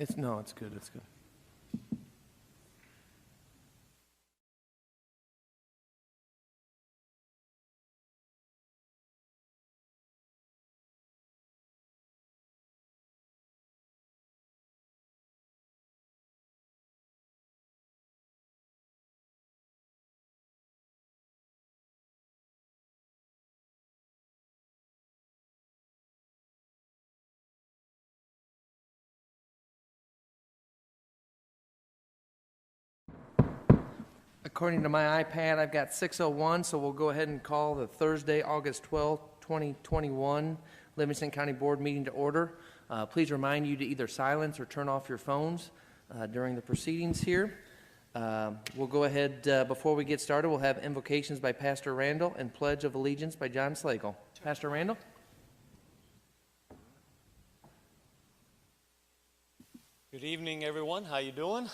It's good. It's good. According to my iPad, I've got 6:01, so we'll go ahead and call the Thursday, August 12th, 2021 Livingston County Board meeting to order. Please remind you to either silence or turn off your phones during the proceedings here. We'll go ahead, before we get started, we'll have invocations by Pastor Randall and Pledge of Allegiance by John Slagle. Pastor Randall? Good evening, everyone. How you doing?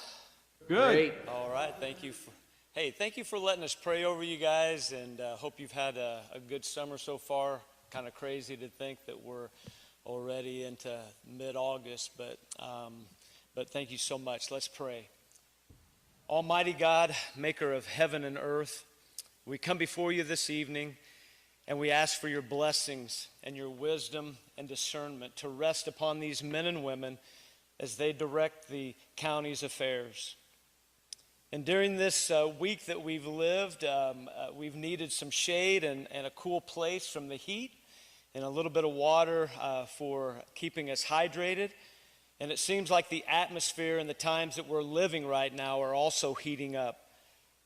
Good. Great. All right. Thank you for letting us pray over you guys, and hope you've had a good summer so far. Kind of crazy to think that we're already into mid-August, but thank you so much. Let's pray. Almighty God, maker of heaven and earth, we come before you this evening, and we ask for your blessings and your wisdom and discernment to rest upon these men and women as they direct the county's affairs. And during this week that we've lived, we've needed some shade and a cool place from the heat and a little bit of water for keeping us hydrated. And it seems like the atmosphere and the times that we're living right now are also heating up.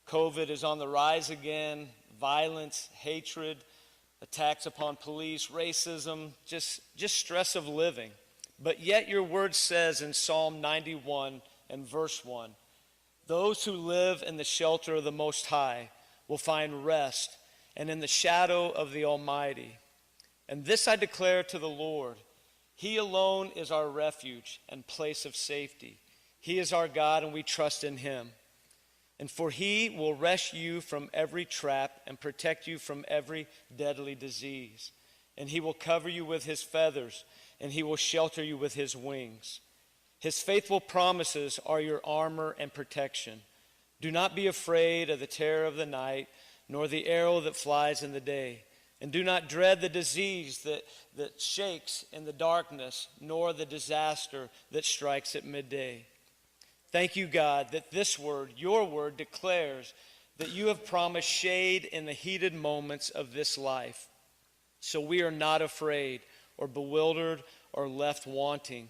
COVID is on the rise again, violence, hatred, attacks upon police, racism, just stress of living. But yet your word says in Psalm 91 and verse 1, those who live in the shelter of the Most High will find rest, and in the shadow of the Almighty. And this I declare to the Lord, He alone is our refuge and place of safety. He is our God, and we trust in Him. And for He will rescue you from every trap and protect you from every deadly disease. And He will cover you with His feathers, and He will shelter you with His wings. His faithful promises are your armor and protection. Do not be afraid of the terror of the night, nor the arrow that flies in the day. And do not dread the disease that shakes in the darkness, nor the disaster that strikes at midday. Thank you, God, that this word, your word, declares that you have promised shade in the heated moments of this life. So we are not afraid or bewildered or left wanting.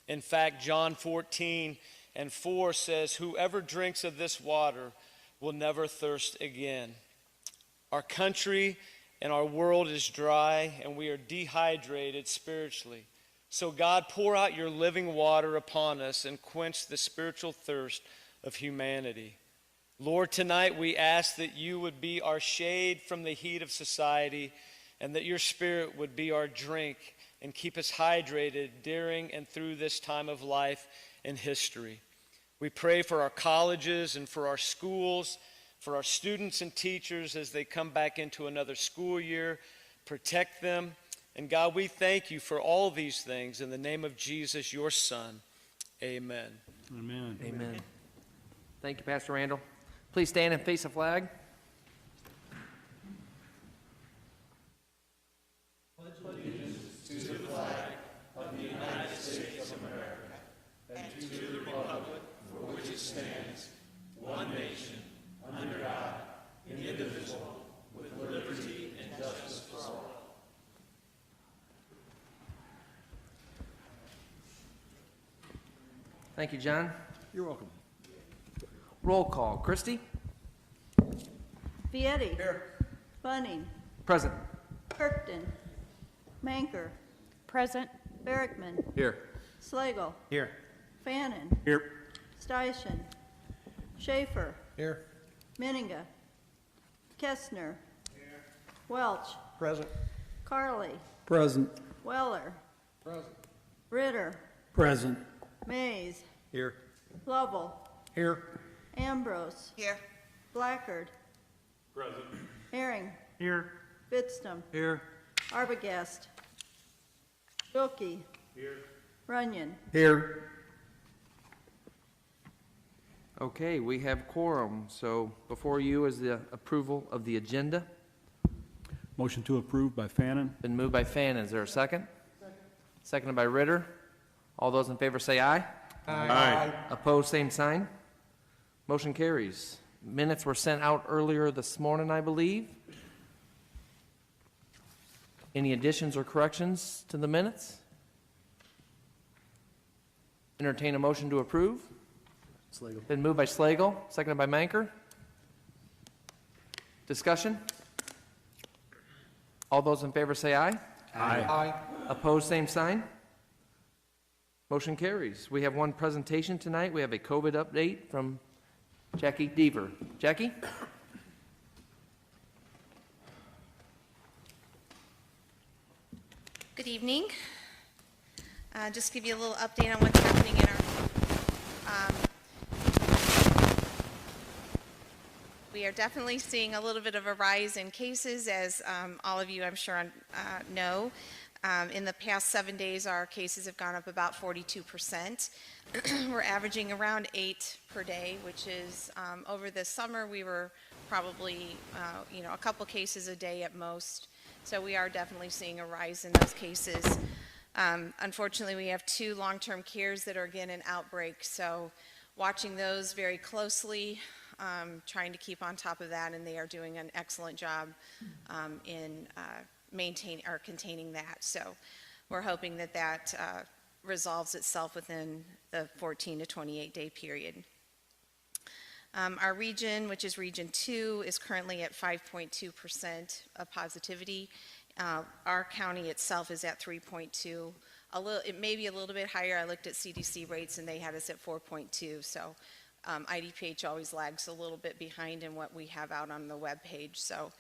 In fact, John 14:4 says, whoever drinks of this water will never thirst again. Our country and our world is dry, and we are dehydrated spiritually. So God, pour out your living water upon us and quench the spiritual thirst of humanity. Lord, tonight we ask that you would be our shade from the heat of society, and that your Spirit would be our drink and keep us hydrated during and through this time of life and history. We pray for our colleges and for our schools, for our students and teachers as they come back into another school year. Protect them. And God, we thank you for all these things in the name of Jesus, your Son. Amen. Amen. Amen. Thank you, Pastor Randall. Please stand and face the flag. Thank you, John. You're welcome. Roll call. Christie? Vietti. Here. Bunning. Present. Kirkton. Manker. Present. Barrickman. Here. Slagle. Here. Fannin. Here. Steichen. Schaefer. Here. Menninga. Kestner. Here. Welch. Present. Carly. Present. Weller. Present. Ritter. Present. Mays. Here. Lovell. Here. Ambrose. Here. Blackard. Present. Herring. Here. Bitstam. Here. Arbogast. Wilkie. Here. Runyon. Here. Okay, we have quorum, so before you is the approval of the agenda. Motion to approve by Fannin. Been moved by Fannin. Is there a second? Seconded by Ritter. All those in favor say aye. Aye. Opposed, same sign. Motion carries. Minutes were sent out earlier this morning, I believe. Any additions or corrections to the minutes? Entertain a motion to approve. Slagle. Been moved by Slagle, seconded by Manker. Discussion? All those in favor say aye. Aye. Opposed, same sign. Motion carries. We have one presentation tonight. We have a COVID update from Jackie Deaver. Jackie? Good evening. Just give you a little update on what's happening in we are definitely seeing a little bit of a rise in cases, as all of you, I'm sure, know. In the past 7 days, our cases have gone up about 42%. We're averaging around 8 per day, which is, over the summer, we were probably, a couple cases a day at most. So we are definitely seeing a rise in those cases. Unfortunately, we have 2 long-term cares that are again in outbreak, so watching those very closely, trying to keep on top of that, and they are doing an excellent job in maintaining or containing that. So we're hoping that that resolves itself within the 14 to 28 day period. Our region, which is Region 2, is currently at 5.2% of positivity. Our county itself is at 3.2. It may be a little bit higher. I looked at CDC rates and they had us at 4.2. So IDPH always lags a little bit behind in what we have out on the web page. So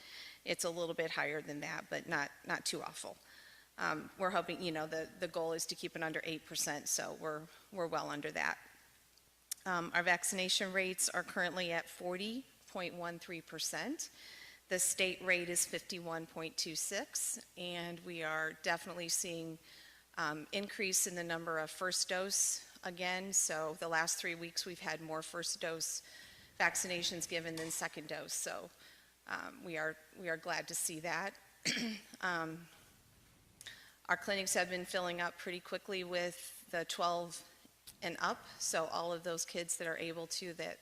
it's a little bit higher than that, but not too awful. We're hoping, the goal is to keep it under 8%, so we're well under that. Our vaccination rates are currently at 40.13%. The state rate is 51.26, and we are definitely seeing increase in the number of first dose again. So the last 3 weeks we've had more first dose vaccinations given than second dose. So we are glad to see that. Our clinics have been filling up pretty quickly with the 12 and up. So all of those kids that are able to, that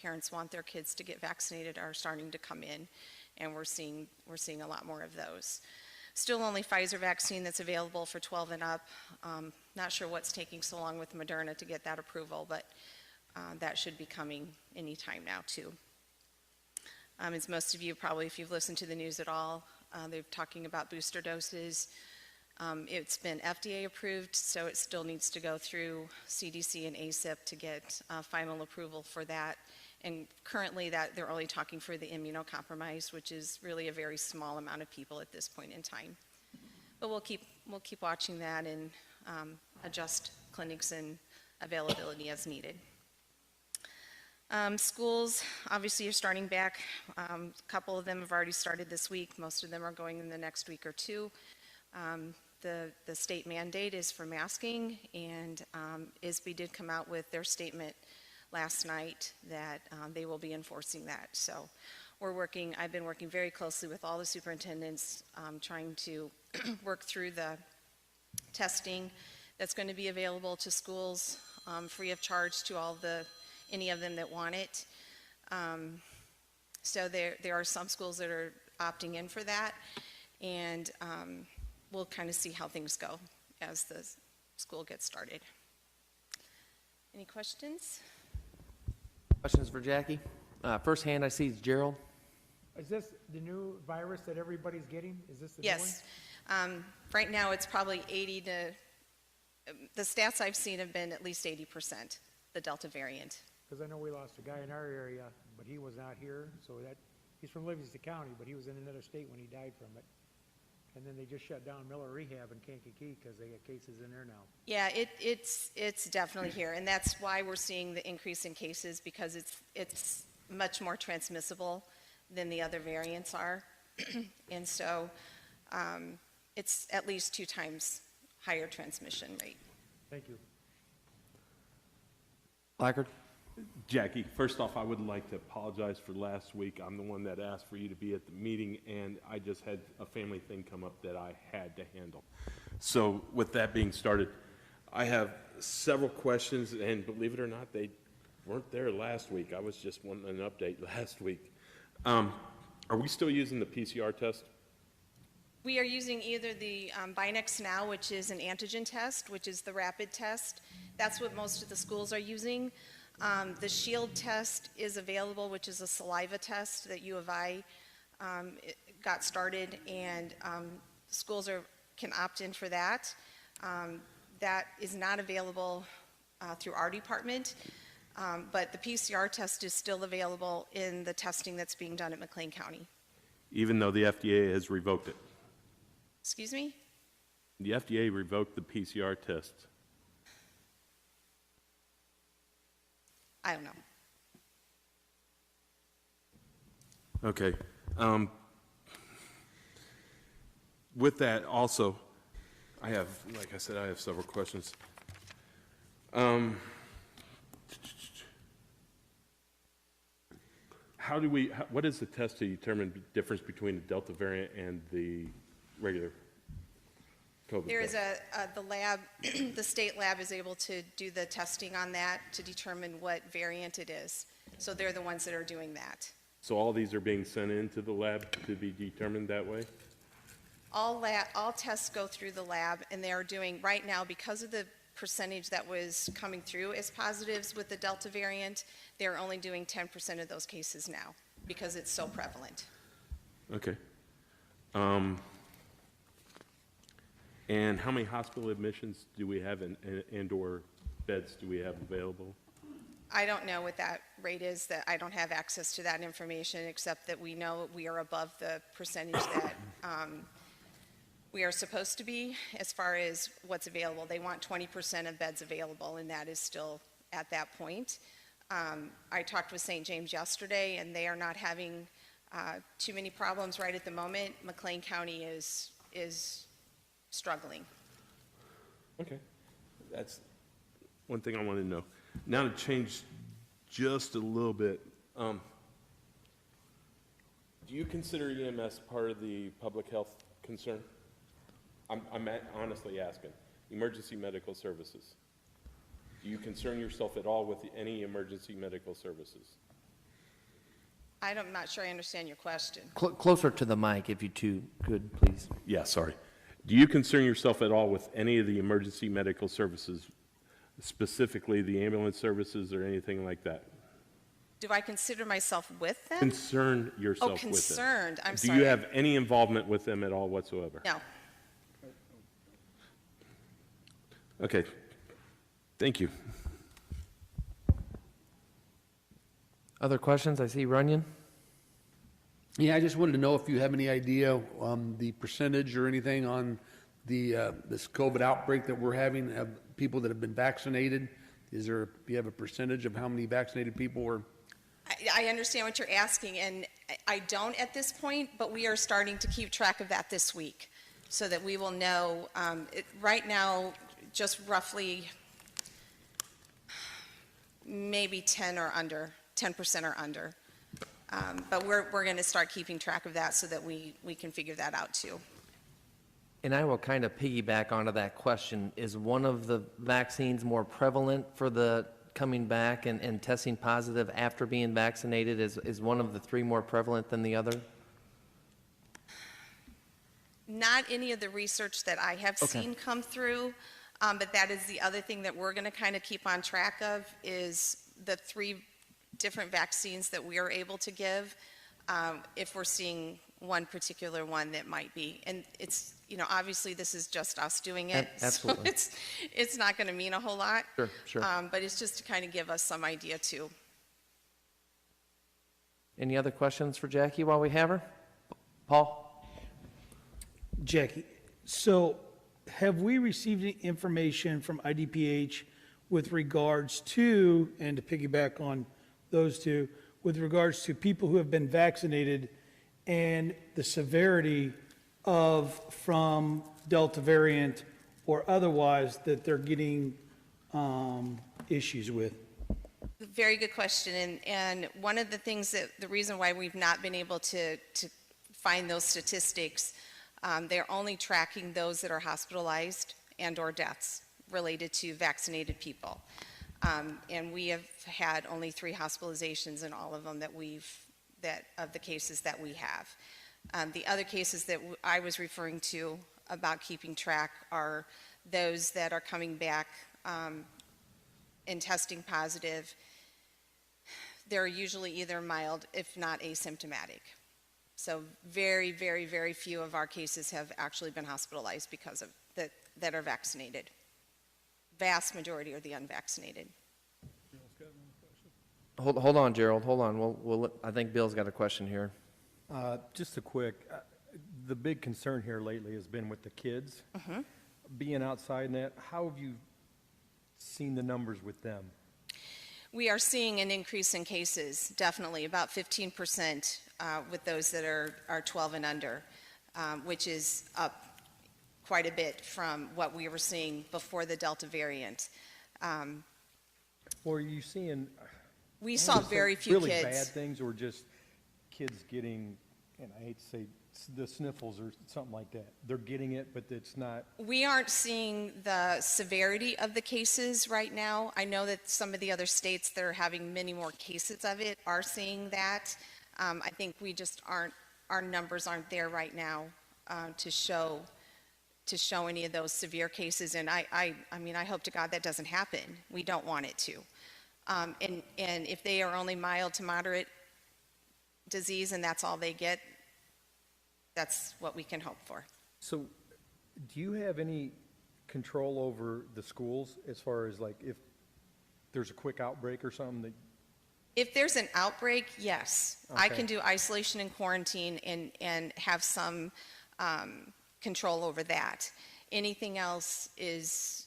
parents want their kids to get vaccinated, are starting to come in, and we're seeing a lot more of those. Still only Pfizer vaccine that's available for 12 and up. Not sure what's taking so long with Moderna to get that approval, but that should be coming anytime now too. As most of you probably, if you've listened to the news at all, they're talking about booster doses. It's been FDA approved, so it still needs to go through CDC and ACIP to get final approval for that. And currently that they're only talking for the immunocompromised, which is really a very small amount of people at this point in time. But we'll keep watching that and adjust clinics and availability as needed. Schools obviously are starting back. A couple of them have already started this week. Most of them are going in the next week or two. The state mandate is for masking, and ISB did come out with their statement last night that they will be enforcing that. So I've been working very closely with all the superintendents, trying to work through the testing that's going to be available to schools free of charge to any of them that want it. So there are some schools that are opting in for that, and we'll kind of see how things go as the school gets started. Any questions? Questions for Jackie? First hand I see is Gerald. Is this the new virus that everybody's getting? Is this the new one? Yes. Right now it's probably 80 to, the stats I've seen have been at least 80%, the Delta variant. Because I know we lost a guy in our area, but he was not here, so he's from Livingston County, but he was in another state when he died from it. And then they just shut down Miller Rehab in Kankakee because they got cases in there now. Yeah, it's definitely here, and that's why we're seeing the increase in cases, because it's much more transmissible than the other variants are. And so it's at least 2 times higher transmission rate. Thank you. Blackard? Jackie, first off, I would like to apologize for last week. I'm the one that asked for you to be at the meeting, and I just had a family thing come up that I had to handle. So with that being started, I have several questions, and believe it or not, they weren't there last week. I was just wanting an update last week. Are we still using the PCR test? We are using either the Binex Now, which is an antigen test, which is the rapid test. That's what most of the schools are using. The Shield test is available, which is a saliva test that U of I got started, and schools can opt in for that. That is not available through our department, but the PCR test is still available in the testing that's being done at McLean County. Even though the FDA has revoked it? Excuse me? The FDA revoked the PCR test. I don't know. Okay. With that also, I have, like I said, I have several questions. What is the test to determine the difference between the Delta variant and the regular COVID There is test? the lab, the state lab is able to do the testing on that to determine what variant it is. So they're the ones that are doing that. So all these are being sent into the lab to be determined that way? All tests go through the lab, and they are doing, right now, because of the percentage that was coming through as positives with the Delta variant, they're only doing 10% of those cases now because it's so prevalent. Okay. And how many hospital admissions do we have and/or beds do we have available? I don't know what that rate is, that I don't have access to that information, except that we know we are above the percentage that we are supposed to be as far as what's available. They want 20% of beds available, and that is still at that point. I talked with St. James yesterday, and they are not having too many problems right at the moment. McLean County is struggling. Okay. That's one thing I wanted to know. Now to change just a little bit, do you consider EMS part of the public health concern? I'm honestly asking. Emergency medical services. Do you concern yourself at all with any emergency medical services? I'm not sure I understand your question. Closer to the mic, if you two could, please. Yeah, sorry. Do you concern yourself at all with any of the emergency medical services, specifically the ambulance services or anything like that? Do I consider myself with them? Concern yourself with them. Concerned. I'm Do sorry. you have any involvement with them at all whatsoever? No. Okay. Thank you. Other questions? I see Runyon. Yeah, I just wanted to know if you have any idea the percentage or anything on this COVID outbreak that we're having of people that have been vaccinated. Do you have a percentage of how many vaccinated people were? I understand what you're asking, and I don't at this point, but we are starting to keep track of that this week so that we will know. Right now, just roughly maybe 10% or under. But we're going to start keeping track of that so that we can figure that out too. And I will kind of piggyback onto that question. Is one of the vaccines more prevalent for the coming back and testing positive after being vaccinated? Is one of the three more prevalent than the other? Not any of the research that I have seen come through, but that is the other thing that we're going to kind of keep on track of is the three different vaccines that we are able to give, if we're seeing one particular one that might be. And it's, obviously this is just us doing it. Absolutely. So it's not going to mean a whole lot. Sure. But it's just to kind of give us some idea too. Any other questions for Jackie while we have her? Paul? Jackie, so have we received any information from IDPH with regards to, and to piggyback on those two, with regards to people who have been vaccinated and the severity from Delta variant or otherwise that they're getting issues with? The Very good question, and one of the things that, the reason why we've not been able to find those statistics, they're only tracking those that are hospitalized and/or deaths related to vaccinated people. And we have had only 3 hospitalizations in all of them of the cases that we have. The other cases that I was referring to about keeping track are those that are coming back and testing positive. They're usually either mild, if not asymptomatic. So very, very, very few of our cases have actually been hospitalized because of that are vaccinated. Vast majority are the unvaccinated. Hold on, Gerald, hold on. I think Bill's got a question here. Just a quick, the big concern here lately has been with the kids. Being outside in that, how have you seen the numbers with them? We are seeing an increase in cases, definitely, about 15% with those that are 12 and under, which is up quite a bit from what we were seeing before the Delta variant. Or are you seeing? We saw very few really kids. bad things, or just kids getting, and I hate to say the sniffles or something like that? They're getting it, but it's not. We aren't seeing the severity of the cases right now. I know that some of the other states that are having many more cases of it are seeing that. I think we just aren't, our numbers aren't there right now to show any of those severe cases. And I mean, I hope to God that doesn't happen. We don't want it to. And if they are only mild to moderate disease and that's all they get, that's what we can hope for. So, do you have any control over the schools as far as like if there's a quick outbreak or something that? If there's an outbreak, yes. I Okay. can do isolation and quarantine and have some control over that. Anything else is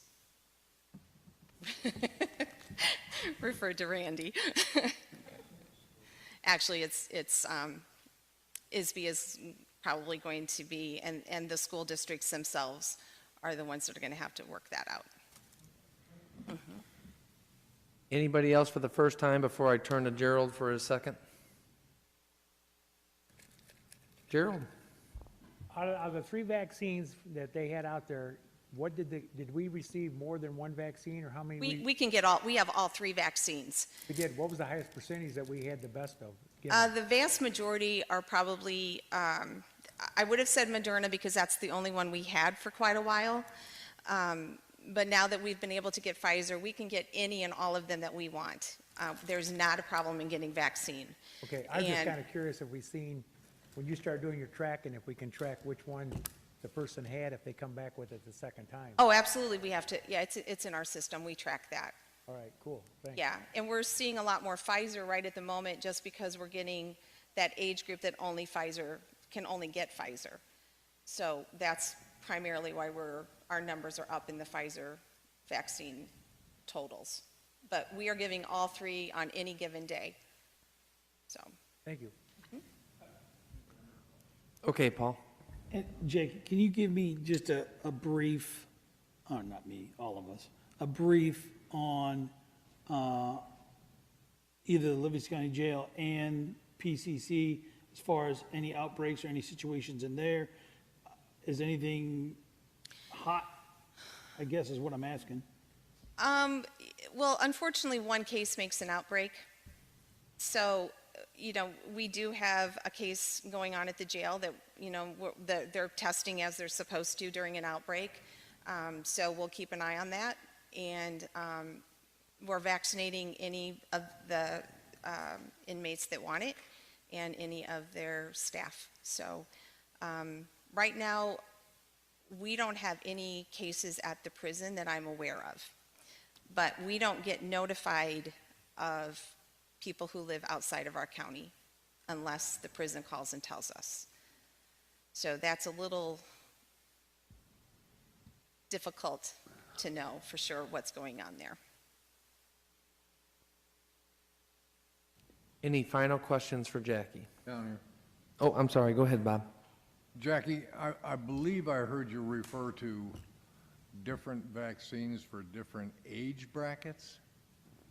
referred to Randy. Actually, it's ISB is probably going to be, and the school districts themselves are the ones that are going to have to work that out. Anybody else for the first time before I turn to Gerald for a second? Gerald? Out of the 3 vaccines that they had out there, what did we receive more than one vaccine, or how many? We can get we have all 3 vaccines. We did. What was the highest percentage that we had the best of? Given? The vast majority are probably, I would have said Moderna because that's the only one we had for quite a while. But now that we've been able to get Pfizer, we can get any and all of them that we want. There's not a problem in getting vaccine. Okay, I'm just And- kind of curious if we've seen, when you start doing your tracking, if we can track which one the person had if they come back with it the second time. Oh, absolutely, we have to, yeah, it's in our system, we track that. All right, cool, thanks. Yeah, and we're seeing a lot more Pfizer right at the moment just because we're getting that age group that only can only get Pfizer. So that's primarily why our numbers are up in the Pfizer vaccine totals. But we are giving all 3 on any given day. So, Thank you. Okay, Paul. And Jake, can you give me just a brief, or not me, all of us, a brief on either the Livingston County Jail and PCC as far as any outbreaks or any situations in there? Is anything hot, I guess is what I'm asking. well, unfortunately, one case makes an outbreak. So, we do have a case going on at the jail that, they're testing as they're supposed to during an outbreak. So we'll keep an eye on that. And we're vaccinating any of the inmates that want it and any of their staff. So right now, we don't have any cases at the prison that I'm aware of. But we don't get notified of people who live outside of our county unless the prison calls and tells us. So that's a little difficult to know for sure what's going on there. Any final questions for Jackie? Down here. Oh, I'm sorry, go ahead, Bob. Jackie, I believe I heard you refer to different vaccines for different age brackets.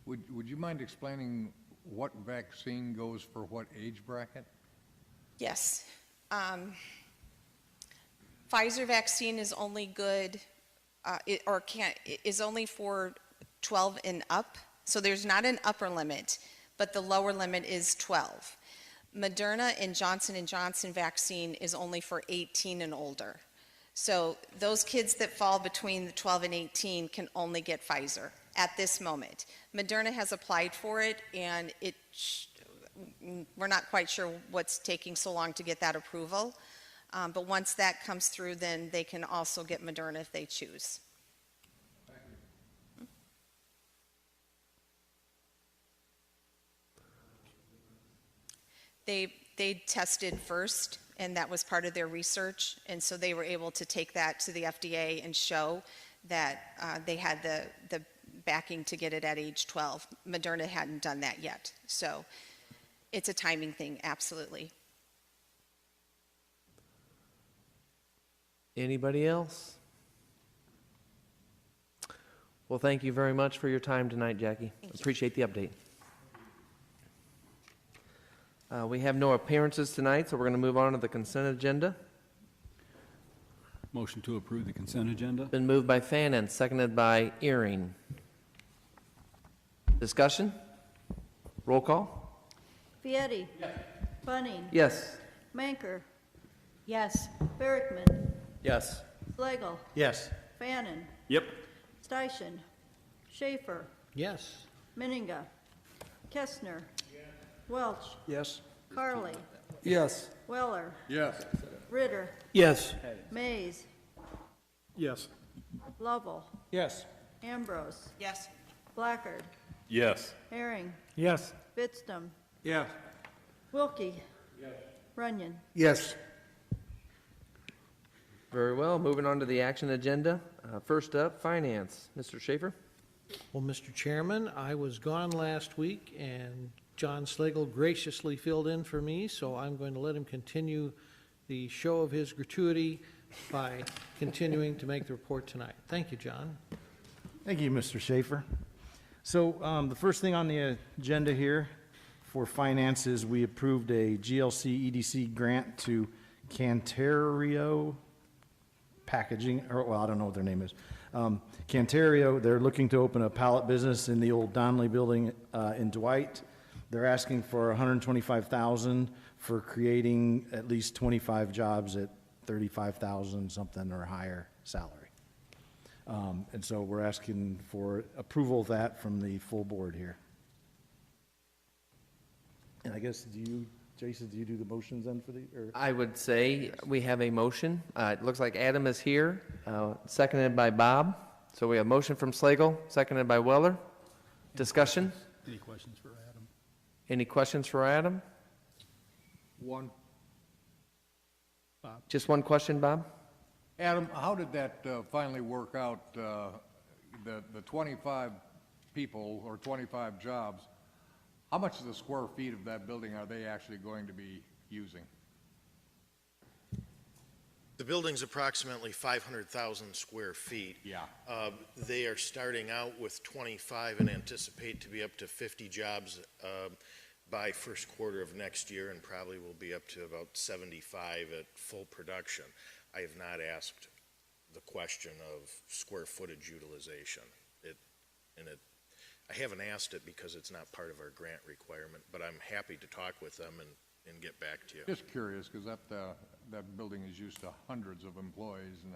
Would you mind explaining what vaccine goes for what age bracket? Yes. Pfizer vaccine is only good, is only for 12 and up. So there's not an upper limit, but the lower limit is 12. Moderna and Johnson & Johnson vaccine is only for 18 and older. So those kids that fall between the 12 and 18 can only get Pfizer at this moment. Moderna has applied for it, and we're not quite sure what's taking so long to get that approval. But once that comes through, then they can also get Moderna if they choose. They tested first, and that was part of their research, and so they were able to take that to the FDA and show that they had the backing to get it at age 12. Moderna hadn't done that yet, so it's a timing thing, absolutely. Anybody else? Well, thank you very much for your time tonight, Jackie. Appreciate the update. We have no appearances tonight, so we're going to move on to the consent agenda. Motion to approve the consent agenda? Been moved by Fannin, seconded by Earing. Discussion? Roll call? Fieri. Bunning. Yes. Manker. Yes. Barrickman. Yes. Slagle. Yes. Fannin. Yep. Steichen. Schaefer. Yes. Menninga. Kestner. Welch. Yes. Carly. Yes. Weller. Yes. Ritter. Yes. Mays. Yes. Lovell. Yes. Ambrose. Yes. Blackard. Yes. Herring. Yes. Fitstum. Yes. Wilkie. Runyon. Yes. Very well. Moving on to the action agenda. First up, Finance. Mr. Schaefer? Well, Mr. Chairman, I was gone last week, and John Slagle graciously filled in for me, so I'm going to let him continue the show of his gratuity by continuing to make the report tonight. Thank you, John. Thank you, Mr. Schaefer. So the first thing on the agenda here for finances, we approved a GLC EDC grant to Cantario Packaging, or well, I don't know what their name is. Cantario, they're looking to open a pallet business in the old Donnelly building in Dwight. They're asking for $125,000 for creating at least 25 jobs at $35,000 something or higher salary. And so we're asking for approval of that from the full board here. And I guess, Jason, do you do the motions then for the, or? I would say we have a motion. It looks like Adam is here, seconded by Bob. So we have motion from Slagle, seconded by Weller. Discussion? Any questions for Adam? Any questions for Adam? One. Just one question, Bob? Adam, how did that finally work out, the 25 people or 25 jobs? How much of the square feet of that building are they actually going to be using? The building's approximately 500,000 square feet. Yeah. They are starting out with 25 and anticipate to be up to 50 jobs by first quarter of next year, and probably will be up to about 75 at full production. I have not asked the question of square footage utilization. I haven't asked it because it's not part of our grant requirement, but I'm happy to talk with them and get back to you. Just curious, because that building is used to hundreds of employees, and,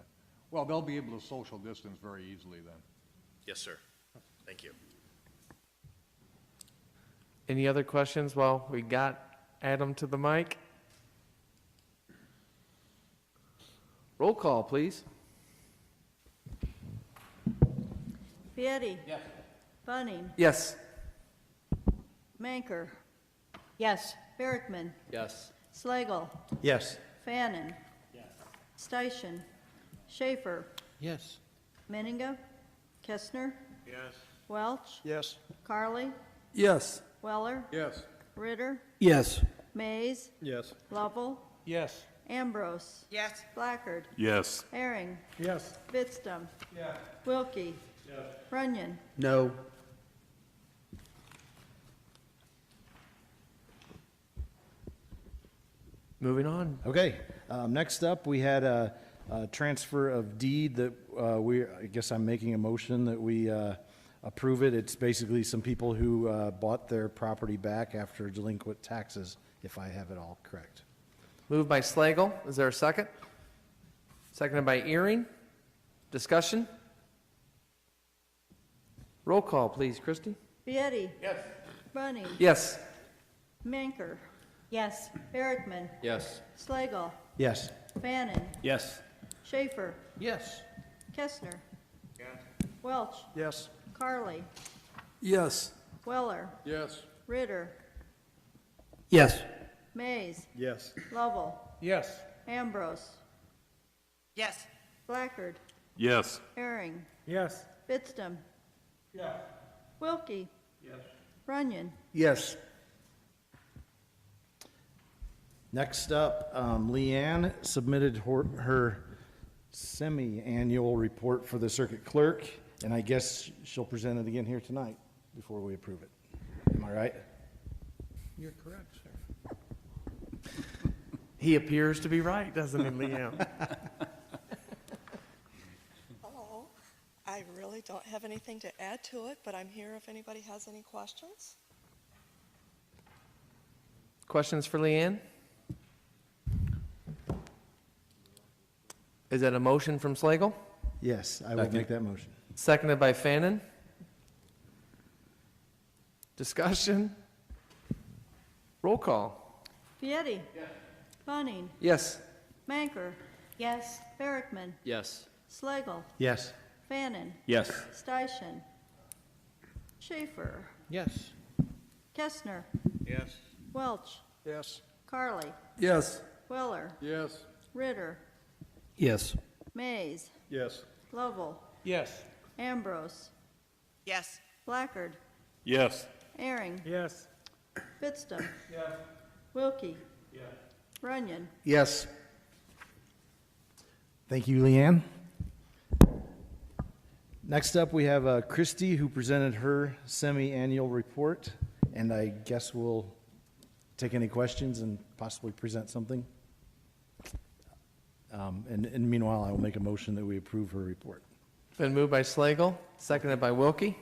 well, they'll be able to social distance very easily then. Yes, sir. Thank you. Any other questions while we got Adam to the mic? Roll call, please. Fieri. Yes. Bunning. Yes. Manker. Yes. Barrickman. Yes. Slagle. Yes. Fannin. Yes. Steichen. Schaefer. Yes. Menninga. Kestner. Yes. Welch. Yes. Carly. Yes. Weller. Yes. Ritter. Yes. Mays. Yes. Lovell. Yes. Ambrose. Yes. Blackard. Yes. Herring. Yes. Fitstum. Wilkie. Runyon. No. Moving on. Okay, next up, we had a transfer of deed that I guess I'm making a motion that we approve it. It's basically some people who bought their property back after delinquent taxes, if I have it all correct. Moved by Slagle. Is there a second? Seconded by Earing. Discussion? Roll call, please, Christie. Vieti. Yes. Bunning. Yes. Manker. Yes. Erickman. Yes. Slagle. Yes. Fannin. Yes. Schaefer. Yes. Kestner. Welch. Yes. Carly. Yes. Weller. Yes. Ritter. Yes. Mays. Yes. Lovell. Yes. Ambrose. Yes. Blackard. Yes. Herring. Yes. Fitstum. Yes. Wilkie. Yes. Runyon. Yes. Next up, Leanne submitted her semi-annual report for the circuit clerk, and I guess she'll present it again here tonight before we approve it. Am I right? You're correct, sir. He appears to be right, doesn't he, Leanne? Hello. I really don't have anything to add to it, but I'm here if anybody has any questions. Questions for Leanne? Is that a motion from Slagle? Yes, I will make that motion. Seconded by Fannin. Discussion? Roll call. Vieti. Yes. Bunning. Yes. Manker. Yes. Erickman. Yes. Slagle. Yes. Fannin. Yes. Steichen. Schaefer. Yes. Kestner. Yes. Welch. Yes. Carly. Yes. Weller. Yes. Ritter. Yes. Mays. Yes. Lovell. Yes. Ambrose. Yes. Blackard. Yes. Herring. Yes. Fitstum. Wilkie. Runyon. Yes. Thank you, Leanne. Next up, we have Christy, who presented her semi-annual report, and I guess we'll take any questions and possibly present something. And meanwhile, I will make a motion that we approve her report. Been moved by Slagle, seconded by Wilkie.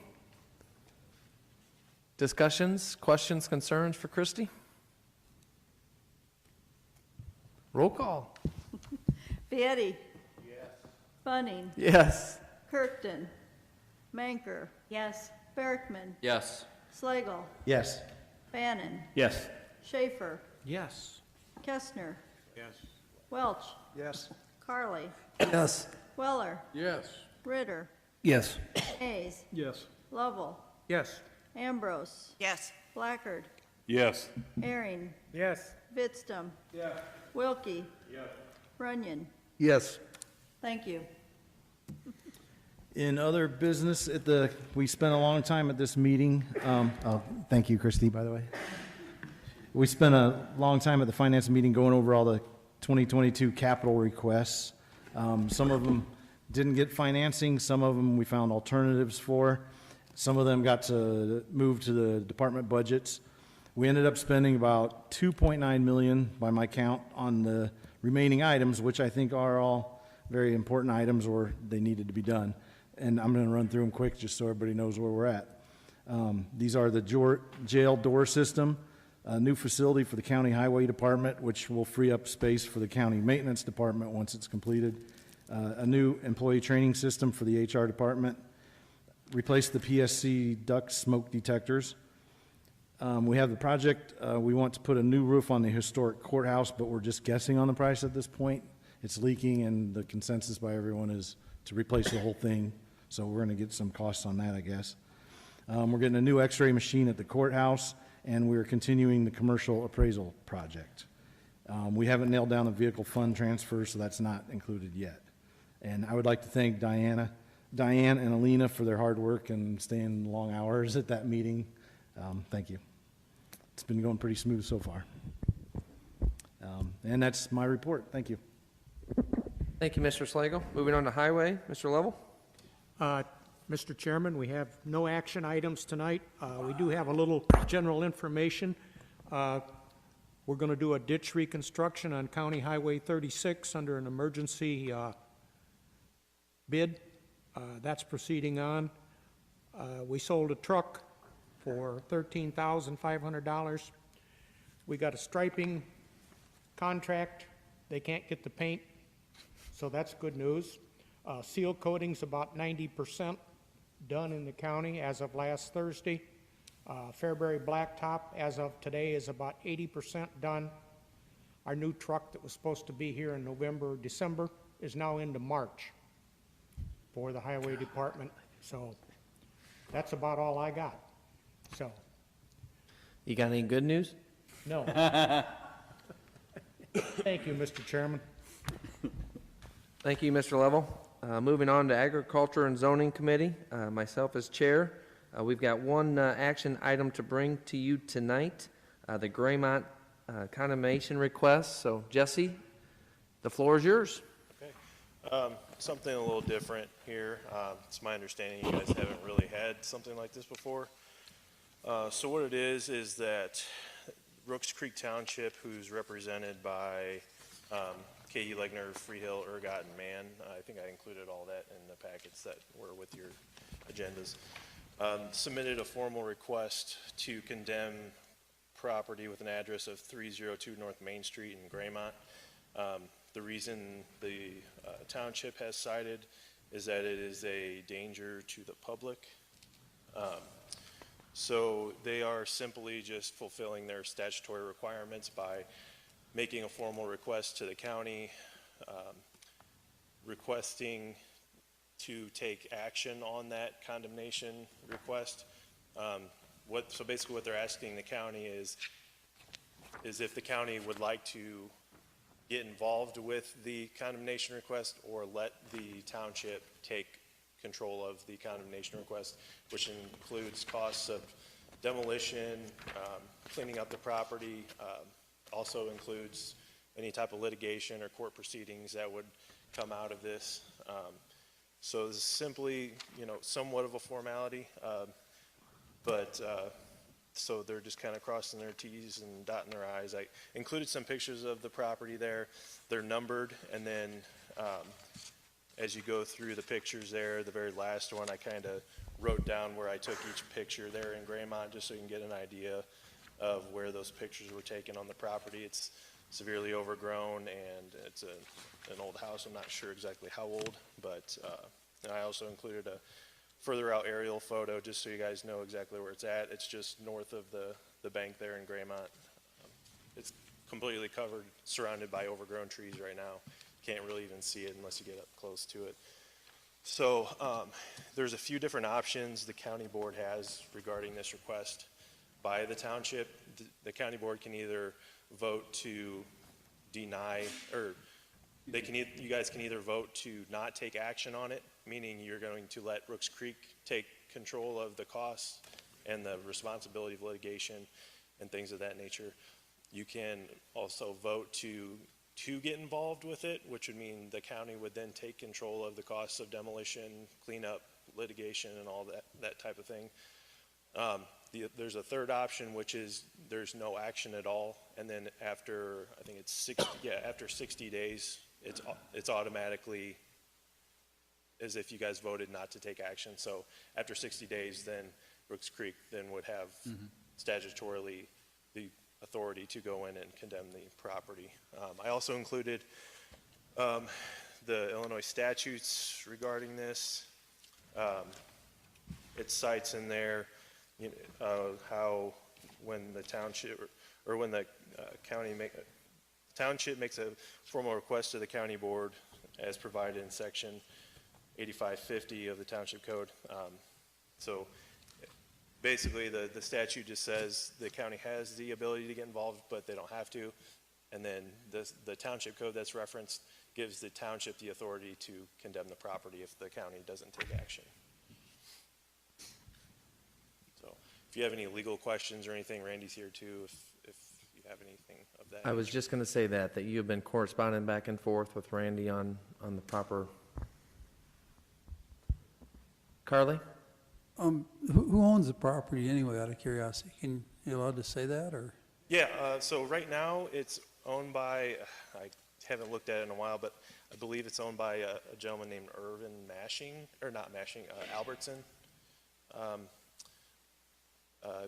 Discussions, questions, concerns for Christie? Roll call. Vieti. Yes. Bunning. Yes. Kirkton. Manker. Yes. Berkman. Yes. Slagle. Yes. Fannin. Yes. Schaefer. Yes. Kestner. Yes. Welch. Yes. Carly. Yes. Weller. Yes. Ritter. Yes. Mays. Yes. Lovell. Yes. Ambrose. Yes. Blackard. Yes. Herring. Yes. Fitstum. Yes. Wilkie. Runyon. Yes. Thank you. In other business, we spent a long time at this meeting. Thank you, Christy, by the way. We spent a long time at the finance meeting going over all the 2022 capital requests. Some of them didn't get financing. Some of them we found alternatives for. Some of them got to move to the department budgets. We ended up spending about $2.9 million by my count on the remaining items, which I think are all very important items or they needed to be done. And I'm going to run through them quick just so everybody knows where we're at. These are the jail door system, a new facility for the county highway department, which will free up space for the county maintenance department once it's completed, a new employee training system for the HR department, replace the PSC duct smoke detectors. We have the project, we want to put a new roof on the historic courthouse, but we're just guessing on the price at this point. It's leaking, and the consensus by everyone is to replace the whole thing, so we're going to get some costs on that, I guess. We're getting a new x-ray machine at the courthouse, and we're continuing the commercial appraisal project. We haven't nailed down the vehicle fund transfer, so that's not included yet. And I would like to thank Diane and Alina for their hard work and staying long hours at that meeting. Thank you. It's been going pretty smooth so far. And that's my report. Thank you. Thank you, Mr. Slagle. Moving on to Highway, Mr. Lovell. Mr. Chairman, we have no action items tonight. We do have a little general information. We're going to do a ditch reconstruction on County Highway 36 under an emergency bid. That's proceeding on. We sold a truck for $13,500. We got a striping contract. They can't get the paint, so that's good news. Seal coating's about 90% done in the county as of last Thursday. Fairbury Blacktop, as of today, is about 80% done. Our new truck that was supposed to be here in November, December, is now into March for the highway department. So that's about all I got. So, You got any good news? no. Thank you, Mr. Chairman. Thank you, Mr. Lovell. Moving on to Agriculture and Zoning Committee, myself as chair. We've got one action item to bring to you tonight, the Greymont condemnation request. So, Jesse, the floor is yours. Okay. Something a little different here. It's my understanding you guys haven't really had something like this before. So what it is that Rooks Creek Township, who's represented by K.E. Legner, Freehill, Ergot, and Mann, I think I included all that in the packets that were with your agendas, submitted a formal request to condemn property with an address of 302 North Main Street in Greymont. The reason the township has cited is that it is a danger to the public. So they are simply just fulfilling their statutory requirements by making a formal request to the county, requesting to take action on that condemnation request. So basically what they're asking the county is if the county would like to get involved with the condemnation request or let the township take control of the condemnation request, which includes costs of demolition, cleaning up the property, also includes any type of litigation or court proceedings that would come out of this. So this is simply, somewhat of a formality, so they're just kind of crossing their T's and dotting their I's. I included some pictures of the property there. They're numbered, and then as you go through the pictures there, the very last one, I kind of wrote down where I took each picture there in Greymont, just so you can get an idea of where those pictures were taken on the property. It's severely overgrown, and it's an old house. I'm not sure exactly how old, but and I also included a further out aerial photo just so you guys know exactly where it's at. It's just north of the bank there in Greymont. It's completely covered, surrounded by overgrown trees right now. Can't really even see it unless you get up close to it. So there's a few different options the county board has regarding this request by the township. The county board can either vote to deny, or you guys can either vote to not take action on it, meaning you're going to let Rooks Creek take control of the costs and the responsibility of litigation and things of that nature. You can also vote to get involved with it, which would mean the county would then take control of the costs of demolition, cleanup, litigation, and all that type of thing. There's a third option, which is there's no action at all, and then after, I think it's after 60 days, it's automatically as if you guys voted not to take action. So after 60 days, then Rooks Creek then would have statutorily the authority to go in and condemn the property. I also included the Illinois statutes regarding this. It cites in there how when the township or when the township makes a formal request to the county board as provided in section 8550 of the township code. So basically the statute just says the county has the ability to get involved, but they don't have to. And then the township code that's referenced gives the township the authority to condemn the property if the county doesn't take action. So if you have any legal questions or anything, Randy's here too, if you have anything of that. I was just going to say that you have been corresponding back and forth with Randy on the proper. Carly? Who owns the property anyway, out of curiosity? You allowed to say that, or? Yeah, so right now, it's owned by, I haven't looked at it in a while, but I believe it's owned by a gentleman named Irvin Mashing, or not Mashing, Albertson. I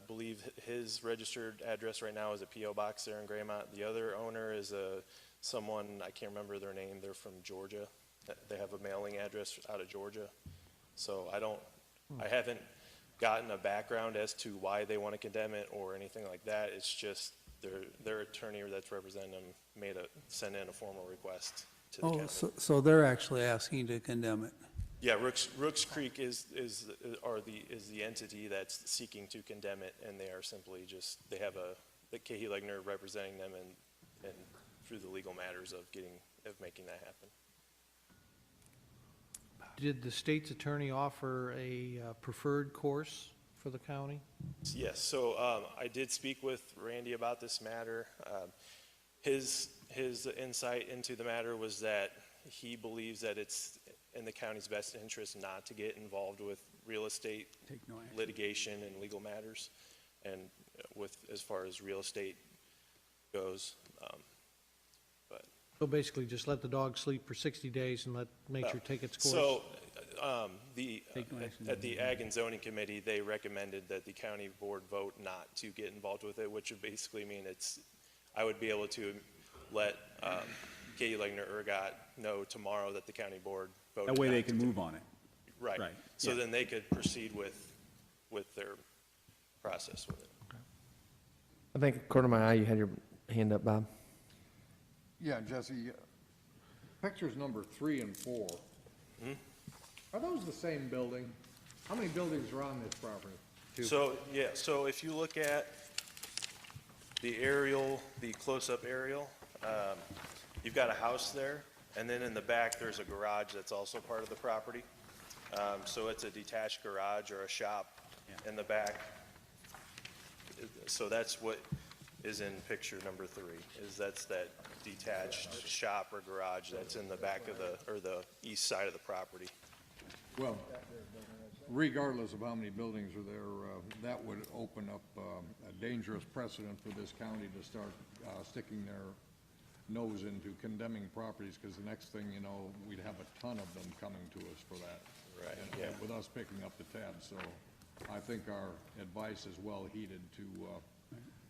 believe his registered address right now is a P.O. box there in Greymont. The other owner is someone, I can't remember their name, they're from Georgia. They have a mailing address out of Georgia. So I haven't gotten a background as to why they want to condemn it or anything like that. It's just their attorney that's representing them sent in a formal request to the county. So they're actually asking to condemn it? Yeah, Rooks Creek is the entity that's seeking to condemn it, and they are simply they have the Cahey Legner representing them and through the legal matters of making that happen. Did the state's attorney offer a preferred course for the county? Yes, so I did speak with Randy about this matter. His insight into the matter was that he believes that it's in the county's best interest not to get involved with real estate litigation and legal matters, and as far as real estate goes. So basically, just let the dog sleep for 60 days and let nature take its course? So, at the Ag and Zoning Committee, they recommended that the county board vote not to get involved with it, which would basically mean I would be able to let Cahey Legner Ergot know tomorrow that the county board voted. That way not they to can do- move on it. Right. Right, So yeah. then they could proceed with their process with it. I think according to my eye, you had your hand up, Bob. Yeah, Jesse, pictures number 3 and 4. Are those the same building? How many buildings are on this property? 2. So if you look at the aerial, the close-up aerial, you've got a house there, and then in the back, there's a garage that's also part of the property. So it's a detached garage or a shop in the back. So that's what is in picture number 3, that's that detached shop or garage that's in the back of the east side of the property. Well, regardless of how many buildings are there, that would open up a dangerous precedent for this county to start sticking their nose into condemning properties, because the next thing you know, we'd have a ton of them coming to us for that. Right, And yeah. with us picking up the tab, so I think our advice is well heeded to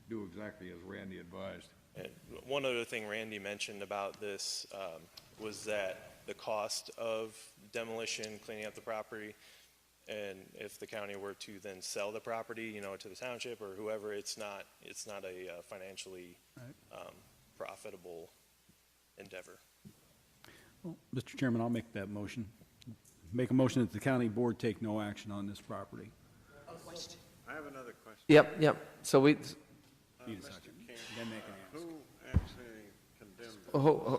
do exactly as Randy advised. And one other thing Randy mentioned about this was that the cost of demolition, cleaning up the property, and if the county were to then sell the property, to the township or whoever, it's not a financially profitable endeavor. Well, Mr. Chairman, I'll make that motion. Make a motion that the county board take no action on this property. I have another question. Yep. So we, Need a second. Then they can ask. Who actually condemned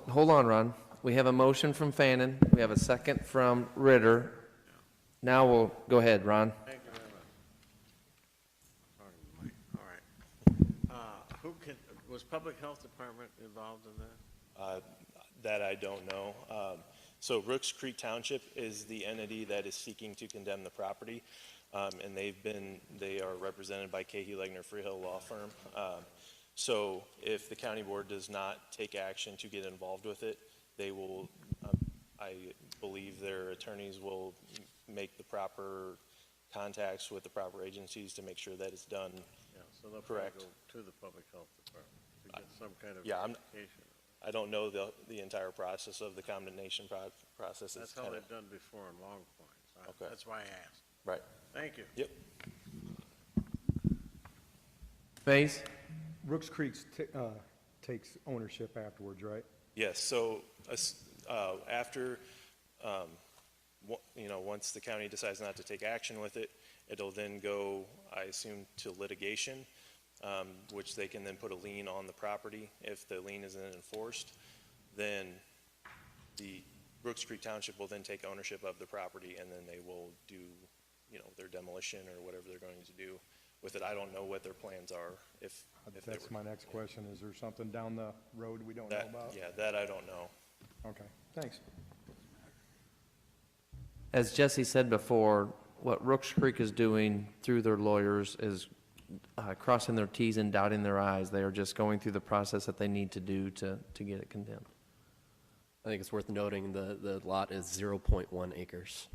it? hold on, Ron. We have a motion from Fannin. We have a second from Ritter. Now we'll, go ahead, Ron. Thank you very much. All right. Was Public Health Department involved in that? That I don't know. So Rooks Creek Township is the entity that is seeking to condemn the property, and they are represented by Cahey Legner Freehill Law Firm. So if the county board does not take action to get involved with it, they will, I believe their attorneys will make the proper contacts with the proper agencies to make sure that it's done Yeah, so they'll probably correct. go to the Public Health Department to get some kind of Yeah, verification. I don't know the entire process of the condemnation process. That's It's how kinda- they've done before in Long Point. So Okay. That's why I asked. Right. Thank you. Yep. Mays? Rooks Creek takes ownership afterwards, right? Yes, so after, once the county decides not to take action with it, it'll then go, I assume, to litigation, which they can then put a lien on the property. If the lien isn't enforced, then the Brooks Creek Township will then take ownership of the property, and then they will do, their demolition or whatever they're going to do with it. I don't know what their plans are, if they That's were- my next question. Is there something down the road we don't know that, about? yeah, that I don't know. Okay, thanks. As Jesse said before, what Rooks Creek is doing through their lawyers is crossing their Ts and dotting their Is. They are just going through the process that they need to do to get it condemned. I think it's worth noting the lot is 0.1 acres,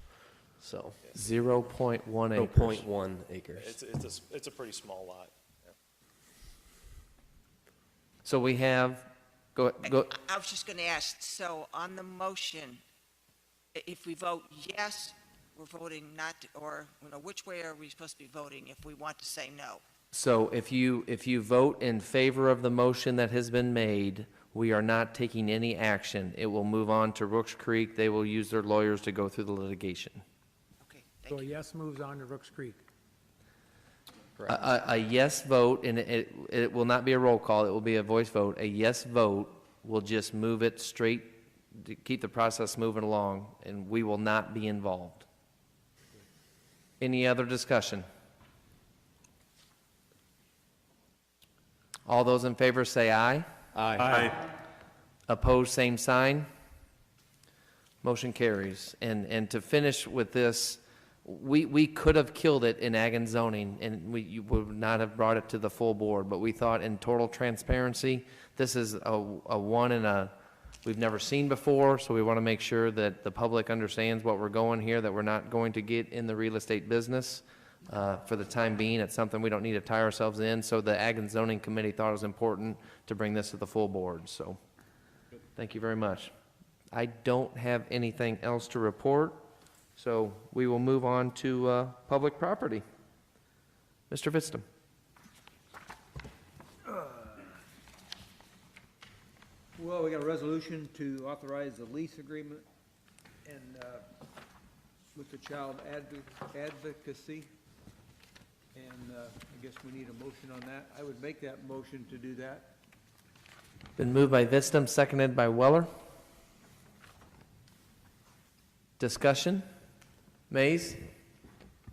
so. 0.1 acres. 0.1 acres. It's a pretty small lot. Yeah. So we have, go. I was just going to ask, so on the motion, if we vote yes, we're voting not, or, which way are we supposed to be voting if we want to say no? So if you vote in favor of the motion that has been made, we are not taking any action. It will move on to Rooks Creek. They will use their lawyers to go through the litigation. So a yes moves on to Rooks Creek. A yes vote, and it will not be a roll call, it will be a voice vote. A yes vote will just move it straight, to keep the process moving along, and we will not be involved. Any other discussion? All those in favor say aye. Aye. Opposed, same sign. Motion carries. And to finish with this, we could have killed it in ag and zoning, and you would not have brought it to the full board, but we thought in total transparency, this is a one in a, we've never seen before, so we want to make sure that the public understands what we're going here, that we're not going to get in the real estate business. For the time being, it's something we don't need to tie ourselves in, so the Ag and Zoning Committee thought it was important to bring this to the full board, so thank you very much. I don't have anything else to report, so we will move on to public property. Mr. Vistam. Well, we got a resolution to authorize the lease agreement and with the child advocacy. And I guess we need a motion on that. I would make that motion to do that. Been moved by Vistam, seconded by Weller. Discussion? Mays?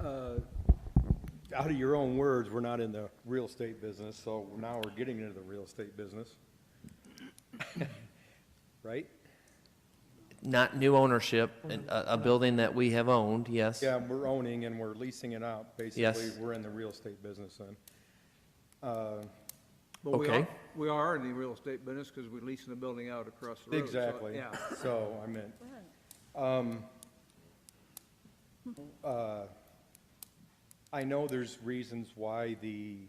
Out of your own words, we're not in the real estate business, so now we're getting into the real estate business. Right? Not new ownership, a building that we have owned, yes. Yeah, we're owning and we're leasing it out. Basically, Yes. we're in the real estate business then. But Okay. we are in the real estate business because we're leasing the building out across the road. so, Exactly. Yeah. So, I meant, I know there's reasons why the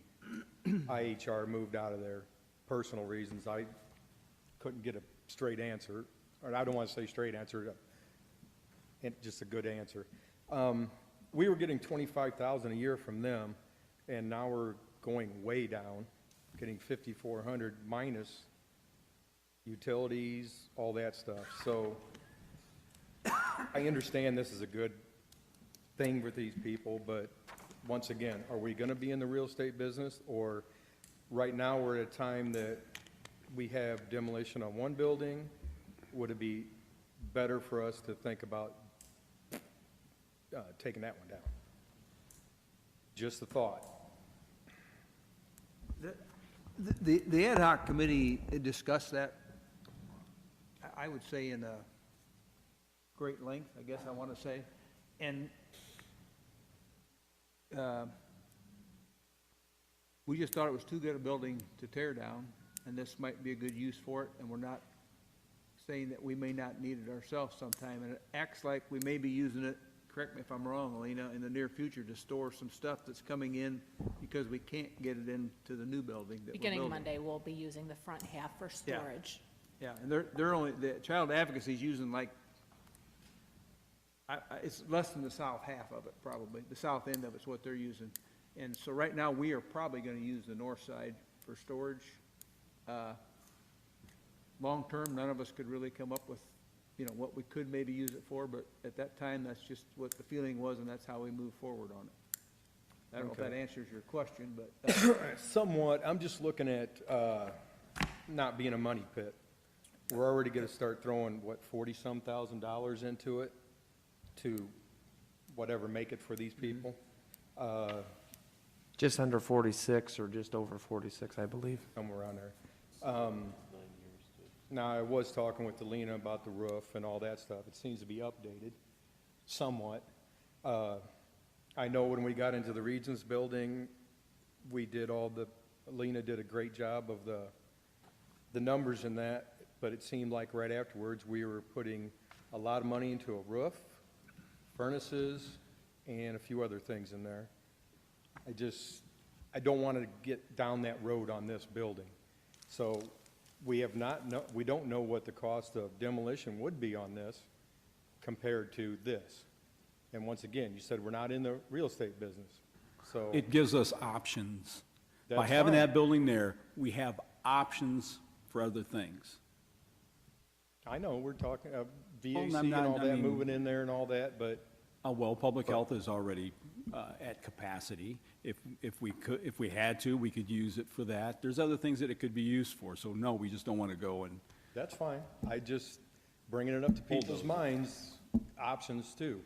IHR moved out of there, personal reasons. I couldn't get a straight answer, or I don't want to say straight answer, just a good answer. We were getting $25,000 a year from them, and now we're going way down, getting $5,400 minus utilities, all that stuff. So I understand this is a good thing for these people, but once again, are we going to be in the real estate business? Or right now, we're at a time that we have demolition on one building. Would it be better for us to think about taking that one down? Just a thought. The ad hoc committee discussed that, I would say, in a great length, I guess I want to say. And we just thought it was too good a building to tear down, and this might be a good use for it, and we're not saying that we may not need it ourselves sometime. And it acts like we may be using it, correct me if I'm wrong, Alina, in the near future to store some stuff that's coming in because we can't get it into the new building that we're Beginning building. Monday, we'll be using the front half for storage. Yeah, and they're only, the child advocacy's using like, it's less than the south half of it, probably. The south end of it's what they're using. And so right now, we are probably gonna use the north side for storage. Long-term, none of us could really come up with, what we could maybe use it for, but at that time, that's just what the feeling was, and that's how we moved forward on it. I don't know if that answers your question, but. Somewhat. I'm just looking at not being a money pit. We're already going to start throwing, what, 40-some thousand dollars into it to whatever, make it for these people. Just under 46 or just over 46, I believe. Somewhere around there. Now, I was talking with Alina about the roof and all that stuff. It seems to be updated somewhat. I know when we got into the Regions building, we did Lena did a great job of the numbers in that, but it seemed like right afterwards, we were putting a lot of money into a roof, furnaces, and a few other things in there. I don't want to get down that road on this building. So we don't know what the cost of demolition would be on this compared to this. And once again, you said we're not in the real estate business, so. It gives us options. By That's having fine. that building there, we have options for other things. I know, we're talking, VAC Well, I'm and not- all I that, mean- moving in there and all that, but Well, public health is already at capacity. If we had to, we could use it for that. There's other things that it could be used for, so no, we just don't want to go and, that's fine. I just, bringing it up to people's minds, options too.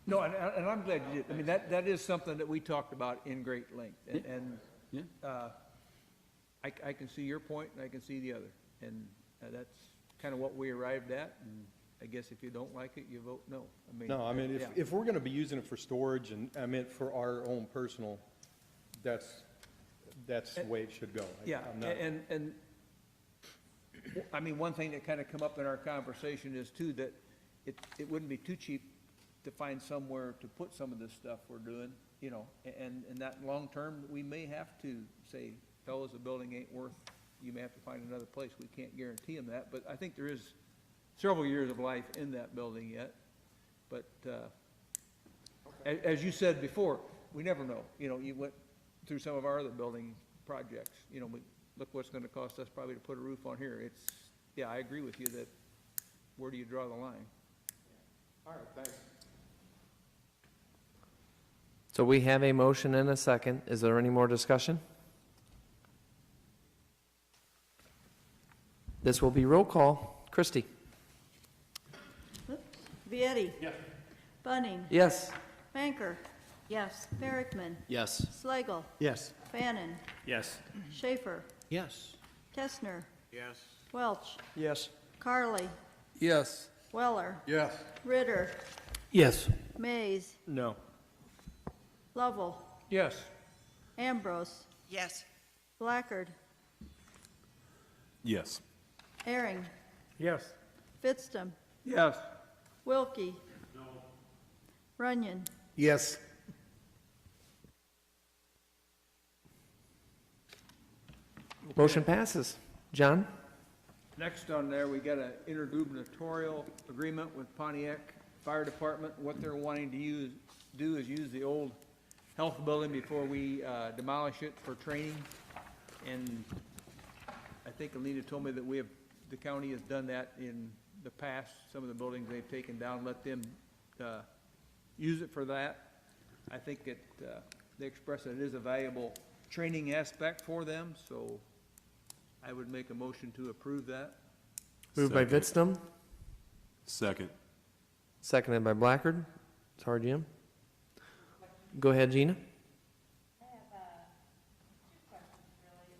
No, and I'm glad you did. I mean, that is something that we talked about in great length. And Yeah. I can see your point, and I can see the other. And that's kind of what we arrived at. And I guess if you don't like it, you vote no. No, I mean, yeah. if we're gonna be using it for storage and, I mean, for our own personal, that's the way it should go. Yeah, I'm not- and, I mean, one thing that kind of come up in our conversation is too, that it wouldn't be too cheap to find somewhere to put some of this stuff we're doing, you know, and that long term, we may have to say, fellas, the building ain't worth, you may have to find another place. We can't guarantee them that, but I think there is several years of life in that building yet. But, as you said before, we never know. You know, you went through some of our other building projects, you know, look what's gonna cost us probably to put a roof on here. Yeah, I agree with you that, where do you draw the line? All right, thanks. So we have a motion and a second. Is there any more discussion? This will be roll call. Christie? Vietti. Yes. Bunning. Yes. Banker. Yes. Merrickman. Yes. Slagle. Yes. Bannon. yes. Schaefer. Yes. Tessner. Yes. Welch. Yes. Carly. Yes. Weller. Yes. Ritter. Yes. Mays. No. Lovell. Yes. Ambrose. Yes. Blackard. Yes. Airing. Yes. Fitstum. Yes. Wilkie. No. Runyon. Yes. Motion passes. John? Next on there, we got an intergubernatorial agreement with Pontiac Fire Department. What they're wanting to do is use the old health building before we demolish it for training. And I think Alina told me that the county has done that in the past. Some of the buildings they've taken down, let them use it for that. I think they express that it is a valuable training aspect for them, so I would make a motion to approve that. Moved by Vitstum, Second. seconded by Blackard. Sorry, Jim. Go ahead, Gina. I have two questions, really.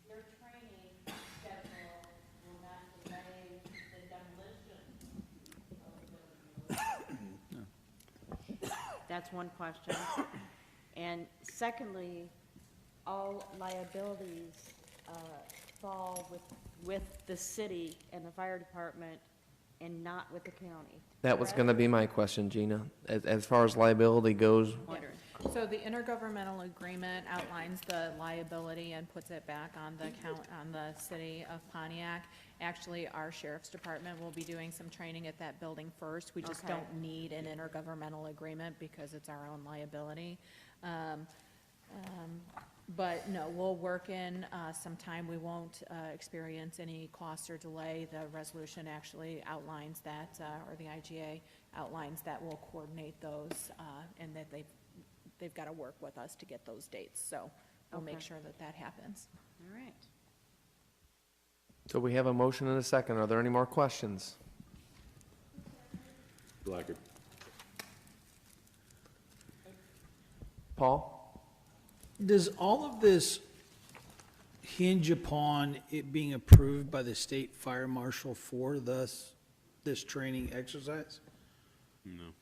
Your training schedule will not delay the demolition. That's one question. And secondly, all liabilities fall with the city and the fire department and not with the county. That was correct? going to be my question, Gina. As far as liability goes, So the intergovernmental agreement outlines the liability and puts it back on the city of Pontiac. Actually, our sheriff's department will be doing some training at that building first. We just Okay. don't need an intergovernmental agreement because it's our own liability. But no, we'll work in some time. We won't experience any cost or delay. The resolution actually outlines that, or the IGA outlines that we'll coordinate those, and that they've got to work with us to get those dates. So we'll make Okay. sure that that happens. All right. so we have a motion and a second. Are there any more questions? Blackard. Paul? Does all of this hinge upon it being approved by the state fire marshal for this training exercise? No.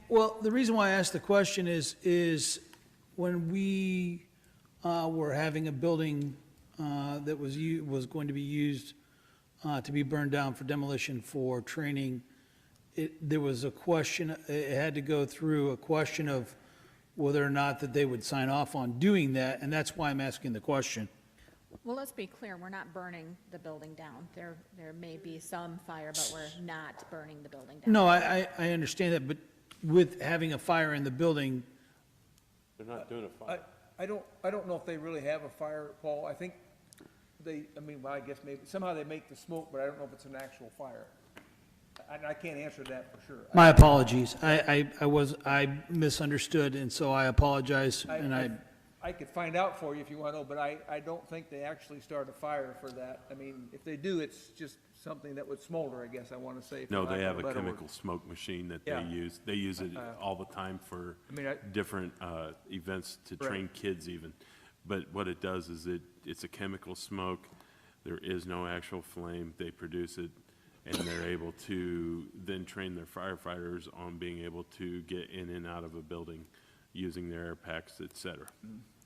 Well, the reason why I asked the question is when we were having a building that was going to be used to be burned down for demolition for training, there was a question, it had to go through a question of whether or not that they would sign off on doing that, and that's why I'm asking the question. Well, let's be clear, we're not burning the building down. There may be some fire, but we're not burning the building down. No, I understand that, but with having a fire in the building, They're not doing a fire. I don't know if they really have a fire, Paul. I think well, I guess maybe, somehow they make the smoke, but I don't know if it's an actual fire. I can't answer that for sure. my apologies. I misunderstood, and so I apologize, and I could find out for you if you want to know, but I don't think they actually start a fire for that. I mean, if they do, it's just something that would smolder, I guess I want to say. for No, lack they of have a better word. chemical smoke machine that Yeah. they use. They use it all the time for different events to train Right. kids even. But what it does is it's a chemical smoke. There is no actual flame. They produce it, and they're able to then train their firefighters on being able to get in and out of a building using their air packs, et cetera.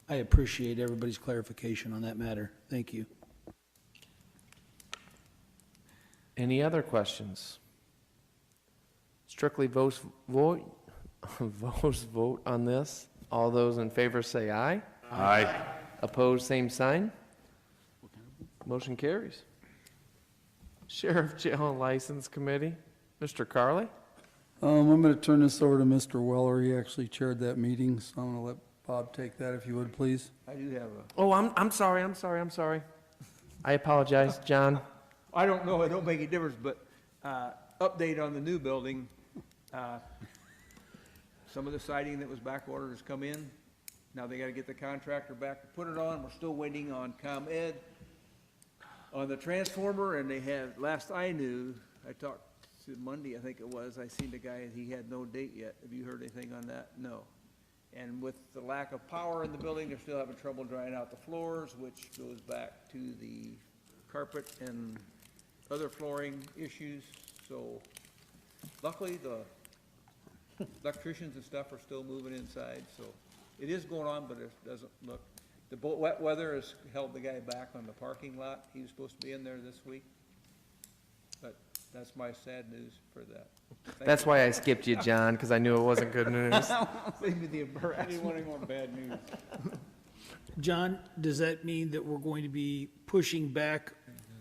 I appreciate everybody's clarification on that matter. Thank you. Any other questions? Strictly vote on this. All those in favor say aye. Aye. Opposed, same sign. Motion carries. Sheriff Jail and License Committee, Mr. Carley? I'm going to turn this over to Mr. Weller. He actually chaired that meeting, so I'm going to let Bob take that if you would, please. I do have a, Oh, I'm sorry. I apologize, John. I don't know, it don't make any difference, but update on the new building. Some of the siding that was back ordered has come in. Now they got to get the contractor back to put it on. We're still waiting on ComEd on the transformer, and they had, last I knew, I talked to Monday, I think it was, I seen the guy, he had no date yet. Have you heard anything on that? No. And with the lack of power in the building, they're still having trouble drying out the floors, which goes back to the carpet and other flooring issues. So luckily, the electricians and stuff are still moving inside, so it is going on, but it doesn't look. The wet weather has held the guy back on the parking lot. He was supposed to be in there this week. But that's my sad news for that. Thank That's you. why I skipped you, John, because I knew it wasn't good news. Save me the embarrassment. Didn't want any more bad news. John, does that mean that we're going to be pushing back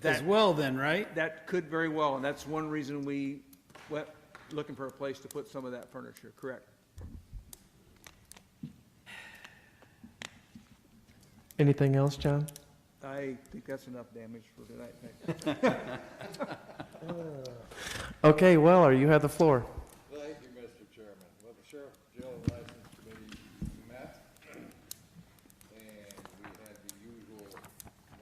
as well then, right? That could very well, and that's one reason we went looking for a place to put some of that furniture, correct? Anything else, John? I think that's enough damage for tonight, thank you. Okay, Weller, you have the floor. Thank you, Mr. Chairman. Well, the Sheriff Jail and License Committee met, and we had the usual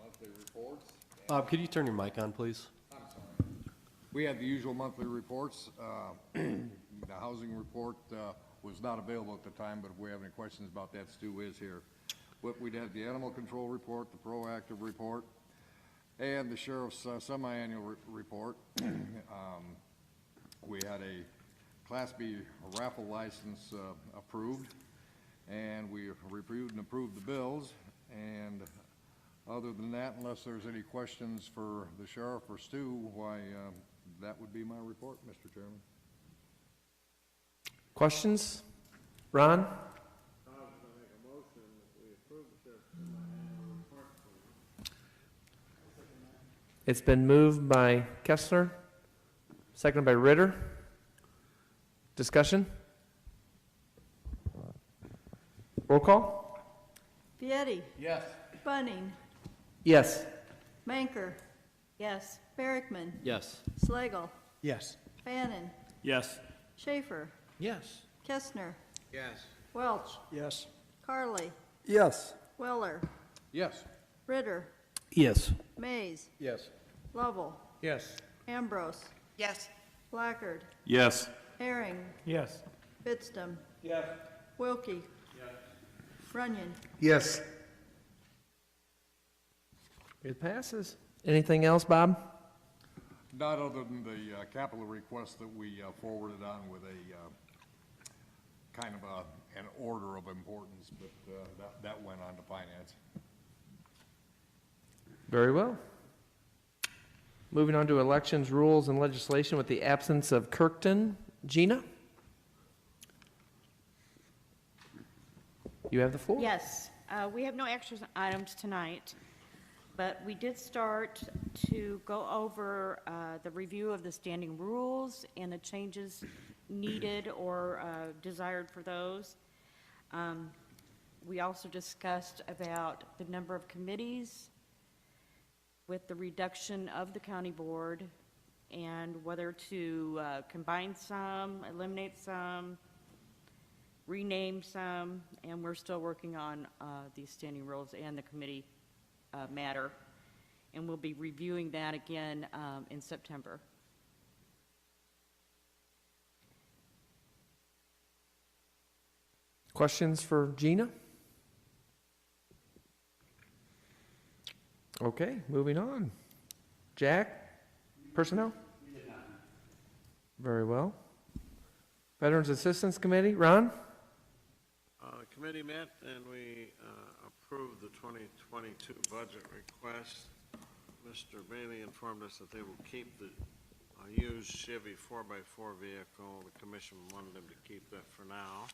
monthly reports. Bob, could you turn your mic on, please? I'm sorry. We had the usual monthly reports. The housing report was not available at the time, but if we have any questions about that, Stu is here. We'd had the animal control report, the proactive report, and the sheriff's semi-annual report. We had a Class B raffle license approved, and we reviewed and approved the bills. And other than that, unless there's any questions for the sheriff or Stu, why, that would be my report, Mr. Chairman. Questions? Ron? It's been moved by Kessler, seconded by Ritter. Discussion? Roll call? Vietti. Yes. Bunning. Yes. Manker. Yes. Barrickman. Yes. Slagle. Yes. Fannin. Yes. Schaefer. Yes. Kestner. Yes. Welch. Yes. Carly. Yes. Weller. Yes. Ritter. Yes. Mays. Yes. Lovell. Yes. Yes. Ambrose. Blackard. Yes. Herring. Yes. Fitstum. Yes. Wilkie. Runyon. Yes. It passes. Anything else, Bob? Not other than the capital request that we forwarded on with a kind of an order of importance, but that went on to finance. Very well. Moving on to elections, rules, and legislation with the absence of Kirkton. Gina? You have the floor. Yes, we have no action items tonight, but we did start to go over the review of the standing rules and the changes needed or desired for those. We also discussed about the number of committees with the reduction of the county board and whether to combine some, eliminate some, rename some, and we're still working on these standing rules and the committee matter. And we'll be reviewing that again in September. Questions for Gina? Okay, moving on. Jack, personnel? Very well. Veterans Assistance Committee, Ron? Committee met and we approved the 2022 budget request. Mr. Bailey informed us that they will keep the used Chevy 4x4 vehicle. The commission wanted them to keep that for now.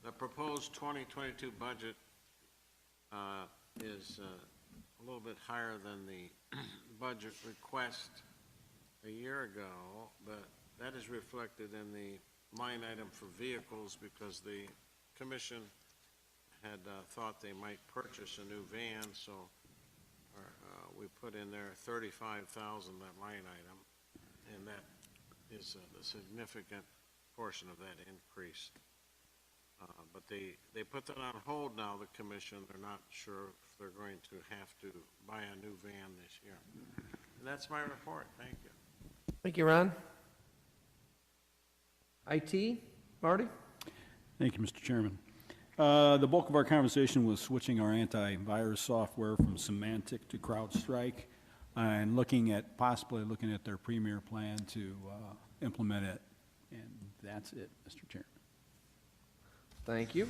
The proposed 2022 budget is a little bit higher than the budget request a year ago, but that is reflected in the line item for vehicles because the commission had thought they might purchase a new van, so we put in there $35,000, that line item, and that is a significant portion of that increase. But they put that on hold now, the commission. They're not sure if they're going to have to buy a new van this year. And that's my report. Thank you. Thank you, Ron. IT, Marty? Thank you, Mr. Chairman. The bulk of our conversation was switching our antivirus software from Symantec to CrowdStrike and possibly looking at their Premier plan to implement it. And that's it, Mr. Chairman. Thank you.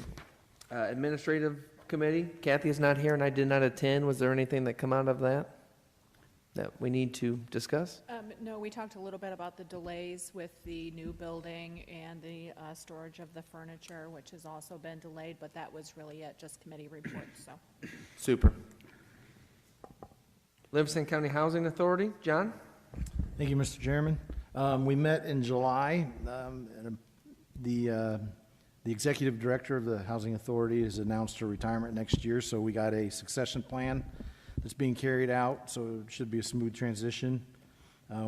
Administrative Committee, Kathy is not here and I did not attend. Was there anything that come out of that we need to discuss? No, we talked a little bit about the delays with the new building and the storage of the furniture, which has also been delayed, but that was really it, just committee reports, so. Super. Livingston County Housing Authority, John? Thank you, Mr. Chairman. We met in July, and the executive director of the Housing Authority has announced her retirement next year, so we got a succession plan that's being carried out, so it should be a smooth transition.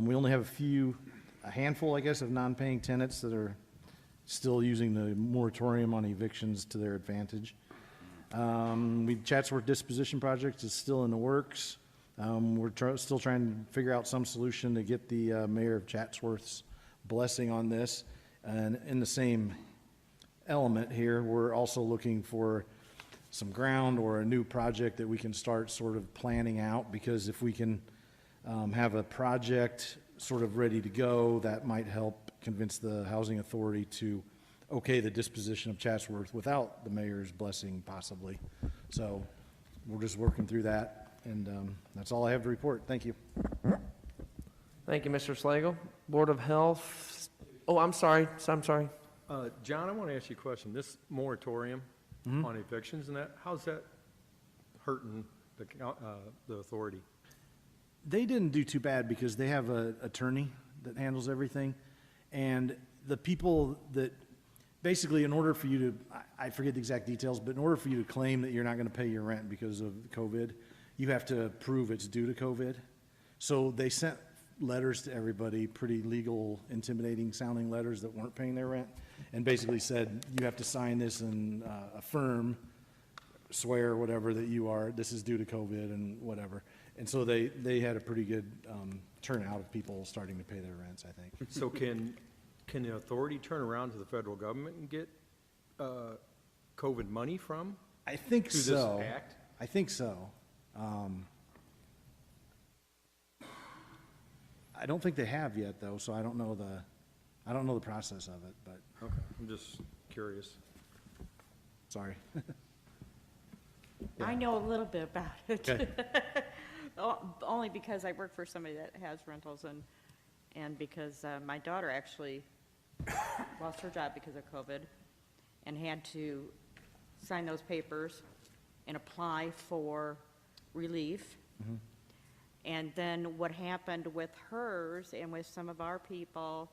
We only have a handful, I guess, of non-paying tenants that are still using the moratorium on evictions to their advantage. Chatsworth disposition project is still in the works. We're still trying to figure out some solution to get the mayor of Chatsworth's blessing on this. And in the same element here, we're also looking for some ground or a new project that we can start sort of planning out, because if we can have a project sort of ready to go, that might help convince the housing authority to okay the disposition of Chatsworth without the mayor's blessing possibly. So we're just working through that, and that's all I have to report. Thank you. Thank you, Mr. Slagle. Board of Health, I'm sorry. John, I want to ask you a question. This moratorium on evictions and that, how's that hurting the authority? They didn't do too bad because they have an attorney that handles everything. And the people that basically, in order for you to, I forget the exact details, but in order for you to claim that you're not going to pay your rent because of COVID, you have to prove it's due to COVID. So they sent letters to everybody, pretty legal, intimidating sounding letters that weren't paying their rent, and basically said, you have to sign this and affirm, swear, whatever, that this is due to COVID and whatever. And so they had a pretty good turnout of people starting to pay their rents, I think. So can the authority turn around to the federal government and get COVID money from? I think through so. this act? I think so. I don't think they have yet, though, so I don't know the process of it, but, Okay, I'm just curious. sorry. I know a little bit about it. Okay. Only because I work for somebody that has rentals and because my daughter actually lost her job because of COVID and had to sign those papers and apply for relief. Mhm. And then what happened with hers and with some of our people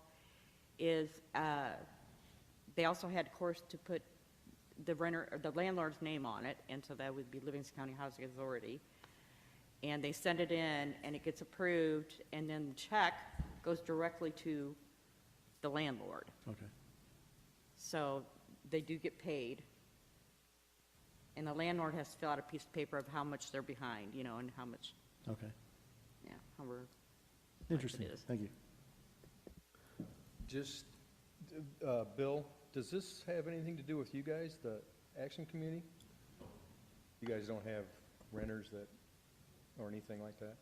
is they also had, of course, to put the renter, or the landlord's name on it, and so that would be Livingston County Housing Authority. And they send it in, and it gets approved, and then the check goes directly to the landlord. Okay. So they do get paid. And the landlord has to fill out a piece of paper of how much they're behind, you know, and how much, Okay. yeah, how we're. Interesting. It is. Thank you. Just, Bill, does this have anything to do with you guys, the action community? You guys don't have renters that, or anything like that?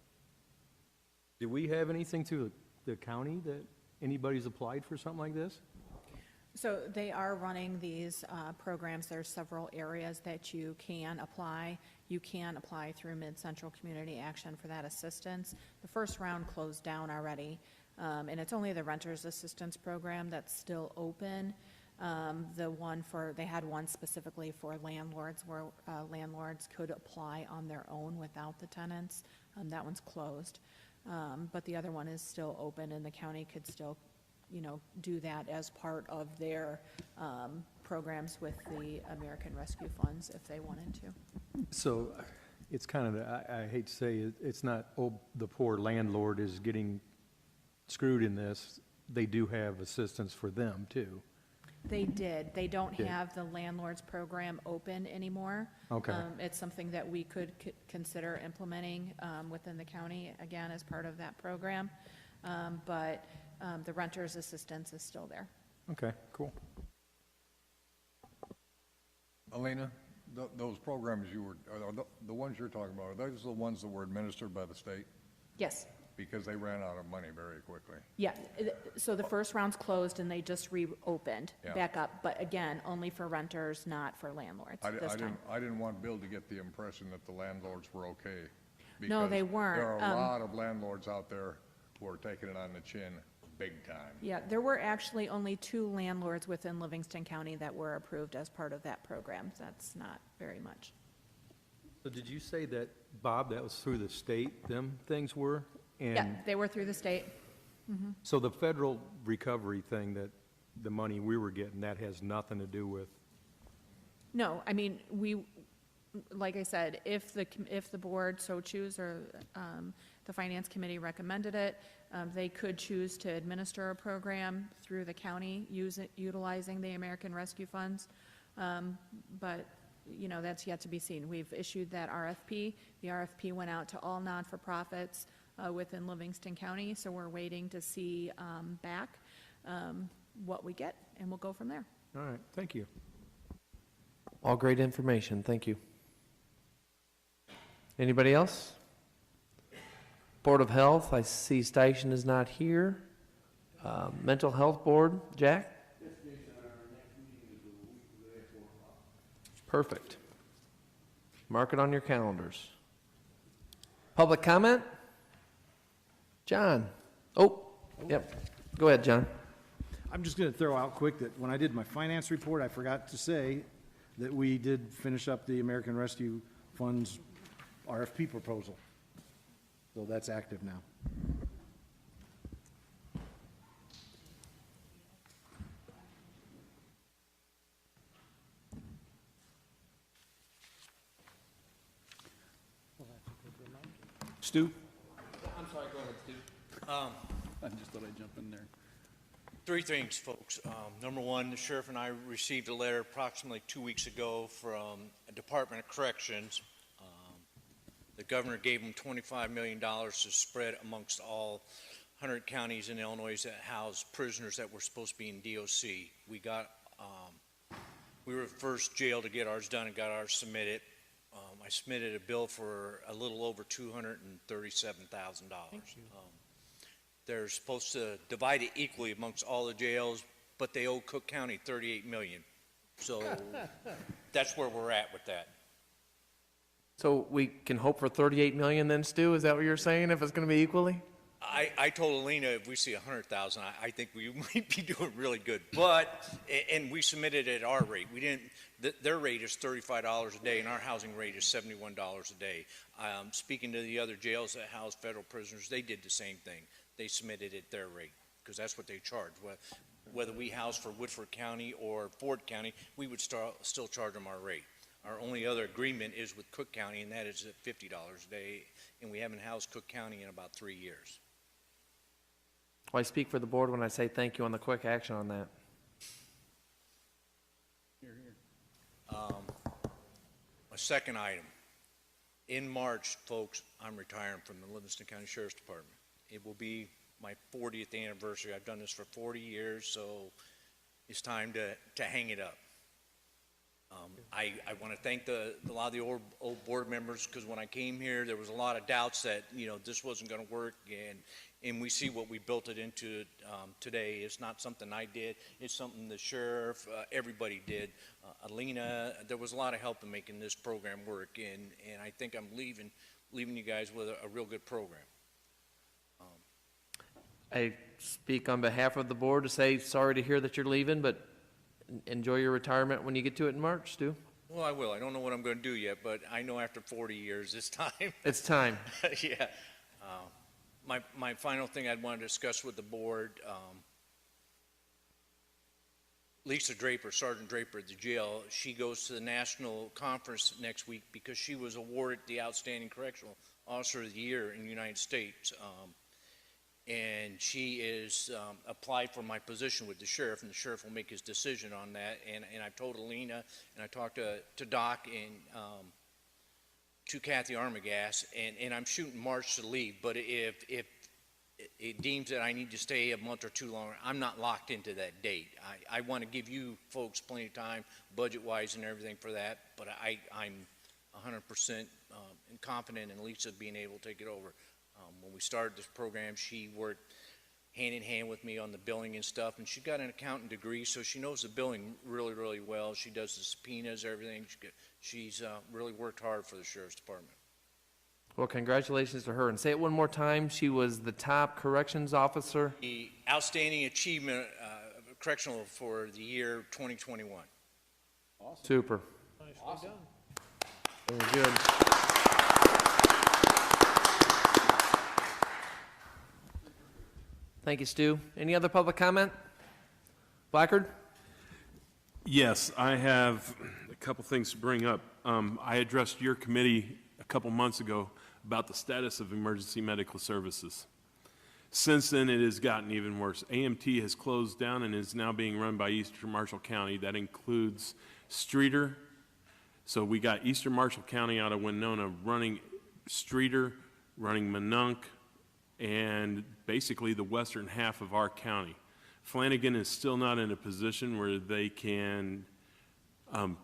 Do we have anything through the county that anybody's applied for something like this? So they are running these programs. There's several areas that you can apply. You can apply through Mid-Central Community Action for that assistance. The first round closed down already, and it's only the Renters Assistance Program that's still open. They had one specifically for landlords where landlords could apply on their own without the tenants. That one's closed. But the other one is still open, and the county could still, you know, do that as part of their programs with the American Rescue Funds if they wanted to. So it's kind of, I hate to say, it's not, oh, the poor landlord is getting screwed in this. They do have assistance for them, too. They did. They don't Did. have the landlords program open anymore. Okay. It's something that we could consider implementing within the county, again, as part of that program. But the renter's assistance is still there. Okay, cool. Elena, those programs the ones you're talking about, are those the ones that were administered by the state? Yes. Because they ran out of money very quickly. Yeah, so the first round's closed and they just reopened Yeah. back up, but again, only for renters, not for landlords this time. I didn't want Bill to get the impression that the landlords were okay. No, they because weren't. There are a lot of landlords out there who are taking it on the chin big time. Yeah, there were actually only 2 landlords within Livingston County that were approved as part of that program. That's not very much. So did you say that, Bob, that was through the state, them things were? Yeah, And they were through the state. Mhm. so the federal recovery thing, that the money we were getting, that has nothing to do with, No, I mean, like I said, if the board so choose, or the finance committee recommended it, they could choose to administer a program through the county utilizing the American Rescue Funds. But, you know, that's yet to be seen. We've issued that RFP. The RFP went out to all non-for-profits within Livingston County, so we're waiting to see back what we get, and we'll go from there. all right, thank you. All great information, thank you. Anybody else? Board of Health, I see Station is not here. Mental Health Board, Jack? Perfect. Mark it on your calendars. Public comment? John? Oh, yep. Go ahead, John. I'm just going to throw out quick that when I did my finance report, I forgot to say that we did finish up the American Rescue Fund's RFP proposal. So that's active now. Stu? I'm sorry, go ahead, Steve. I just thought I'd jump in there. 3 things, folks. Number one, the sheriff and I received a letter approximately 2 weeks ago from a Department of Corrections. The governor gave them $25 million to spread amongst all 100 counties in Illinois that house prisoners that were supposed to be in DOC. We were the first jail to get ours done and got ours submitted. I submitted a bill for a little over $237,000. They're supposed to divide it equally amongst all the jails, but they owe Cook County 38 million. So that's where we're at with that. So we can hope for 38 million then, Stu? Is that what you're saying, if it's going to be equally? I told Alina if we see 100,000, I think we might be doing really good. But, and we submitted at our rate. We didn't, their rate is $35 a day and our housing rate is $71 a day. Speaking to the other jails that house federal prisoners, they did the same thing. They submitted at their rate because that's what they charge. Whether we house for Woodford County or Ford County, we would still charge them our rate. Our only other agreement is with Cook County, and that is at $50 a day, and we haven't housed Cook County in about 3 years. Well, I speak for the board when I say thank you on the quick action on that. A second item. In March, folks, I'm retiring from the Livingston County Sheriff's Department. It will be my 40th anniversary. I've done this for 40 years, so it's time to hang it up. I want to thank a lot of the old board members, because when I came here, there was a lot of doubts that, this wasn't going to work, and we see what we built it into today. It's not something I did. It's something the sheriff, everybody did. Alina, there was a lot of help in making this program work, and I think I'm leaving you guys with a real good program. I speak on behalf of the board to say sorry to hear that you're leaving, but enjoy your retirement when you get to it in March, Stu. Well, I will. I don't know what I'm going to do yet, but I know after 40 years, it's time. It's time. Yeah. My final thing I'd want to discuss with the board, Lisa Draper, Sergeant Draper at the jail, she goes to the national conference next week because she was awarded the Outstanding Correctional Officer of the Year in the United States. And she is applied for my position with the sheriff, and the sheriff will make his decision on that. And I've told Alina, and I talked to Doc and to Kathy Armagas, and I'm shooting March to leave. But if it deems that I need to stay a month or two longer, I'm not locked into that date. I want to give you folks plenty of time, budget-wise and everything for that. But I'm 100% confident in Lisa being able to take it over. When we started this program, she worked hand in hand with me on the billing and stuff, and she got an accountant degree, so she knows the billing really, really well. She does the subpoenas, everything. She's really worked hard for the Sheriff's Department. Well, congratulations to her. And say it one more time. She was the top corrections officer. The Outstanding Achievement Correctional for the year 2021. Awesome. Super. Nicely done. Very good. Thank you, Stu. Any other public comment? Blackard? Yes, I have a couple things to bring up. I addressed your committee a couple months ago about the status of emergency medical services. Since then, it has gotten even worse. AMT has closed down and is now being run by Eastern Marshall County. That includes Streeter. So we got Eastern Marshall County out of Winona running Streeter, running Minonk, and basically the western half of our county. Flanagan is still not in a position where they can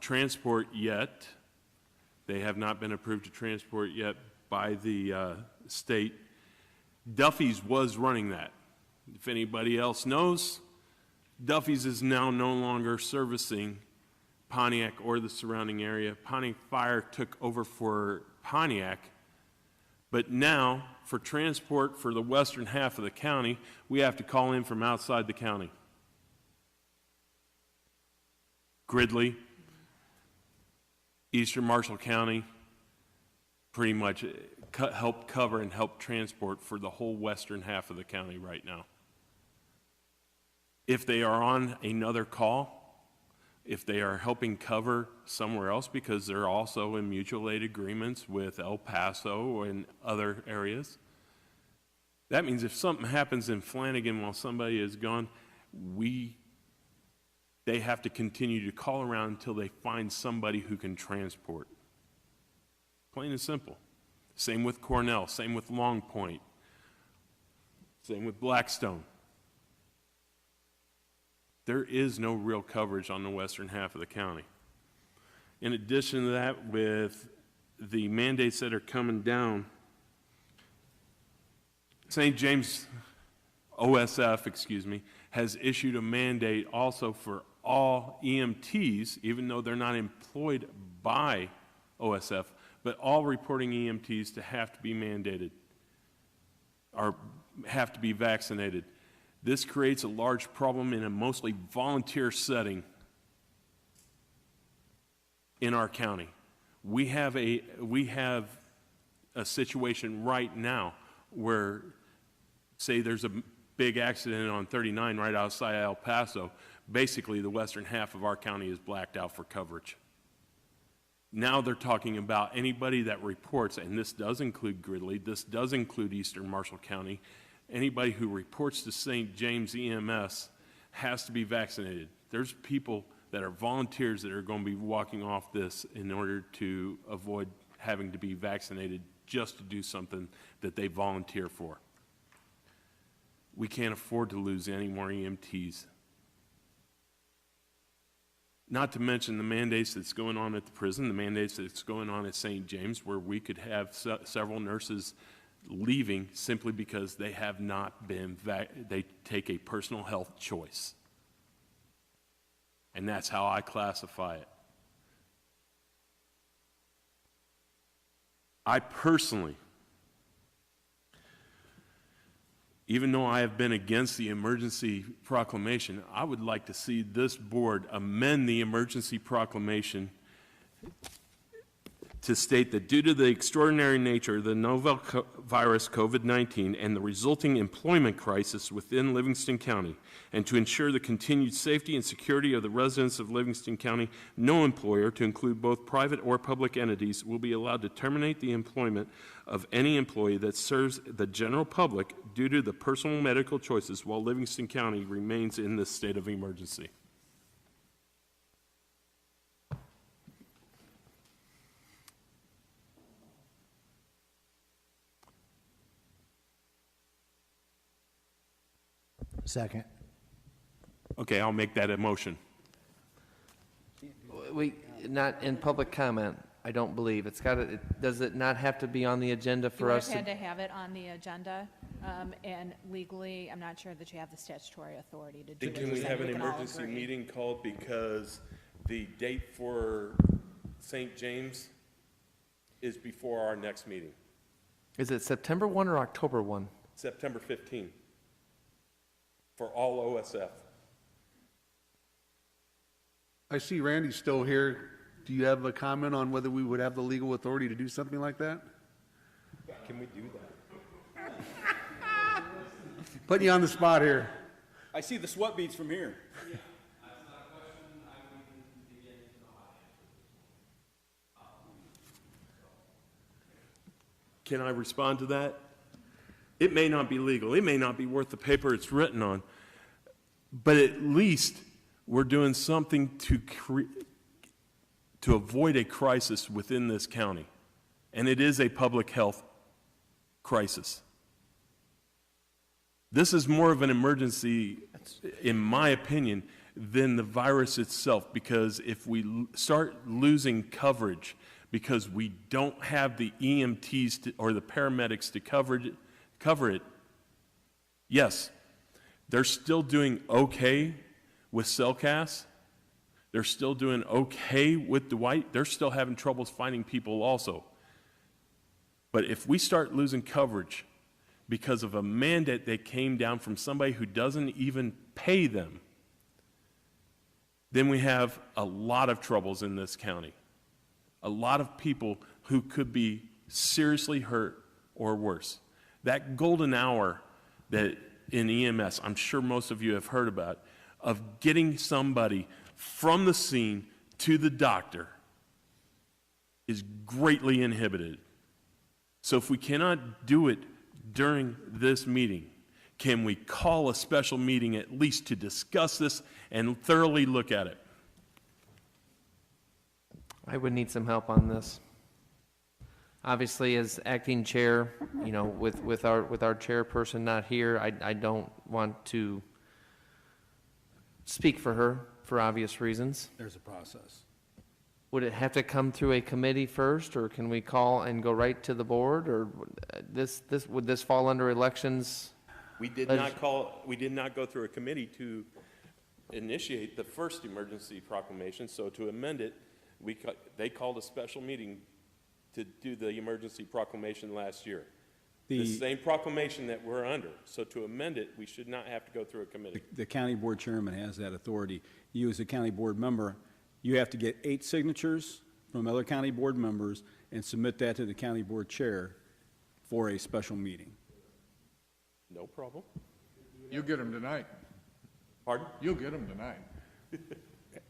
transport yet. They have not been approved to transport yet by the state. Duffy's was running that. If anybody else knows, Duffy's is now no longer servicing Pontiac or the surrounding area. Pontiac Fire took over for Pontiac, but now for transport for the western half of the county, we have to call in from outside the county. Gridley, Eastern Marshall County, pretty much help cover and help transport for the whole western half of the county right now. If they are on another call, if they are helping cover somewhere else, because they're also in mutual aid agreements with El Paso and other areas, that means if something happens in Flanagan while somebody is gone, they have to continue to call around until they find somebody who can transport. Plain and simple. Same with Cornell, same with Long Point, same with Blackstone. There is no real coverage on the western half of the county. In addition to that, with the mandates that are coming down, St. James OSF, excuse me, has issued a mandate also for all EMTs, even though they're not employed by OSF, but all reporting EMTs to have to be mandated or have to be vaccinated. This creates a large problem in a mostly volunteer setting in our county. We have a situation right now where, say there's a big accident on 39 right outside El Paso, basically the western half of our county is blacked out for coverage. Now they're talking about anybody that reports, and this does include Gridley, this does include Eastern Marshall County, anybody who reports to St. James EMS has to be vaccinated. There's people that are volunteers that are going to be walking off this in order to avoid having to be vaccinated just to do something that they volunteer for. We can't afford to lose any more EMTs. Not to mention the mandates that's going on at the prison, the mandates that's going on at St. James, where we could have several nurses leaving simply because they have not been, they take a personal health choice. And that's how I classify it. I personally, even though I have been against the emergency proclamation, I would like to see this board amend the emergency proclamation to state that due to the extraordinary nature of the novel virus COVID-19 and the resulting employment crisis within Livingston County, and to ensure the continued safety and security of the residents of Livingston County, no employer, to include both private or public entities, will be allowed to terminate the employment of any employee that serves the general public due to the personal medical choices while Livingston County remains in this state of emergency. Second. Okay, I'll make that a motion. We, not in public comment, I don't believe. It's got to, does it not have to be on the agenda You for would us? have had to have it on the agenda, and legally, I'm not sure that you have the statutory authority to do it. Can we so have an can all emergency agree. meeting called because the date for St. James is before our next meeting, Is it September 1 or October 1? September 15th, for all OSF. I see Randy's still here. Do you have a comment on whether we would have the legal authority to do something like that? Can we do that? Putting you on the spot here. I see the sweat beads from here. Can I respond to that? It may not be legal. It may not be worth the paper it's written on. But at least we're doing something to avoid a crisis within this county. And it is a public health crisis. This is more of an emergency, in my opinion, than the virus itself, because if we start losing coverage because we don't have the EMTs or the paramedics to cover it, yes, they're still doing okay with Cellcast. They're still doing okay with Dwight. They're still having troubles finding people also. But if we start losing coverage because of a mandate that came down from somebody who doesn't even pay them, then we have a lot of troubles in this county. A lot of people who could be seriously hurt or worse. That golden hour that in EMS, I'm sure most of you have heard about, of getting somebody from the scene to the doctor is greatly inhibited. So if we cannot do it during this meeting, can we call a special meeting at least to discuss this and thoroughly look at it? I would need some help on this. Obviously, as acting chair, you know, with our chairperson not here, I don't want to speak for her for obvious reasons. There's a process. Would it have to come through a committee first, or can we call and go right to the board, or would this fall under elections? We did not go through a committee to initiate the first emergency proclamation, so to amend it, they called a special meeting to do the emergency proclamation last year. The same proclamation that we're under. So to amend it, we should not have to go through a committee. The county board chairman has that authority. You, as a county board member, you have to get 8 signatures from other county board members and submit that to the county board chair for a special meeting. No problem. You'll get them tonight. Pardon? You'll get them tonight.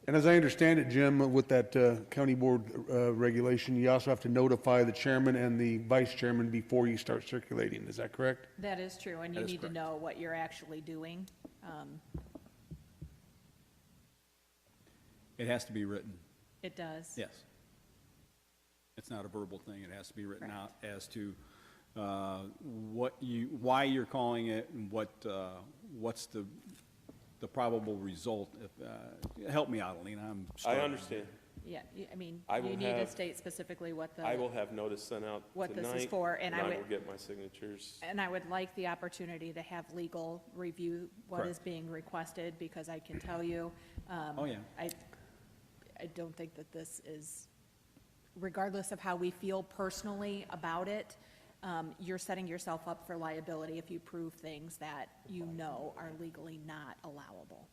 And as I understand it, Jim, with that county board regulation, you also have to notify the chairman and the vice chairman before you start circulating. Is that correct? That is true, and you That is need to correct. know what you're actually doing. It has to be written. It does. Yes. It's not a verbal thing. It has to be written out as to why you're calling it and what's the probable result. Help me out, Alina. I'm I struggling. understand. Yeah, I mean, I will you need to have- state specifically what the. I will have notice sent out What this is tonight, for, and I I would- will get my signatures. And I would like the opportunity to have legal review what is Correct. being requested, because I can tell you. Oh, yeah. I don't think that this is, regardless of how we feel personally about it, you're setting yourself up for liability if you prove things that you know are legally not allowable.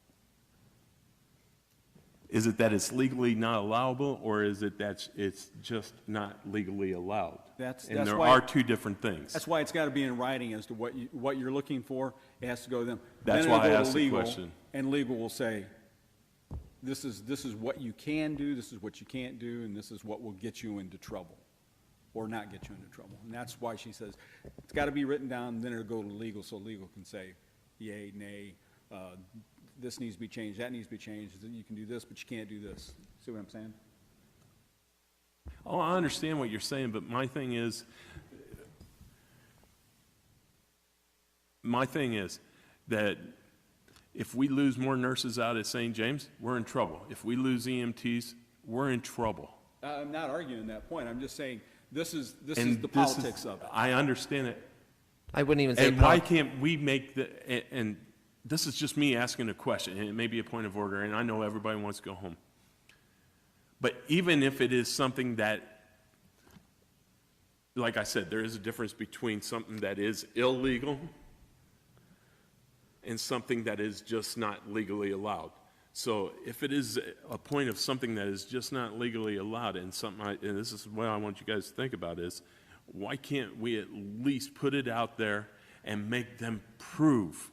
Is it that it's legally not allowable, or is it that it's just not legally allowed? And That's there why- are two different things. That's why it's got to be in writing as to what you're looking for. It has to go to them. That's Then it'll why I go to asked the legal, question. And legal will say, this is what you can do, this is what you can't do, and this is what will get you into trouble, or not get you into trouble. And that's why she says, it's got to be written down, then it'll go to legal, so legal can say, yay, nay, this needs to be changed, that needs to be changed, you can do this, but you can't do this. See what I'm saying? Oh, I understand what you're saying, but my thing is that if we lose more nurses out at St. James, we're in trouble. If we lose EMTs, we're in trouble. I'm not arguing that point, I'm just saying, this is And the this is- politics of it. I understand it. I wouldn't even say. And why can't we make and this is just me asking a question, and it may be a point of order, and I know everybody wants to go home. But even if it is something that, like I said, there is a difference between something that is illegal and something that is just not legally allowed. So if it is a point of something that is just not legally allowed, and and this is what I want you guys to think about is, why can't we at least put it out there and make them prove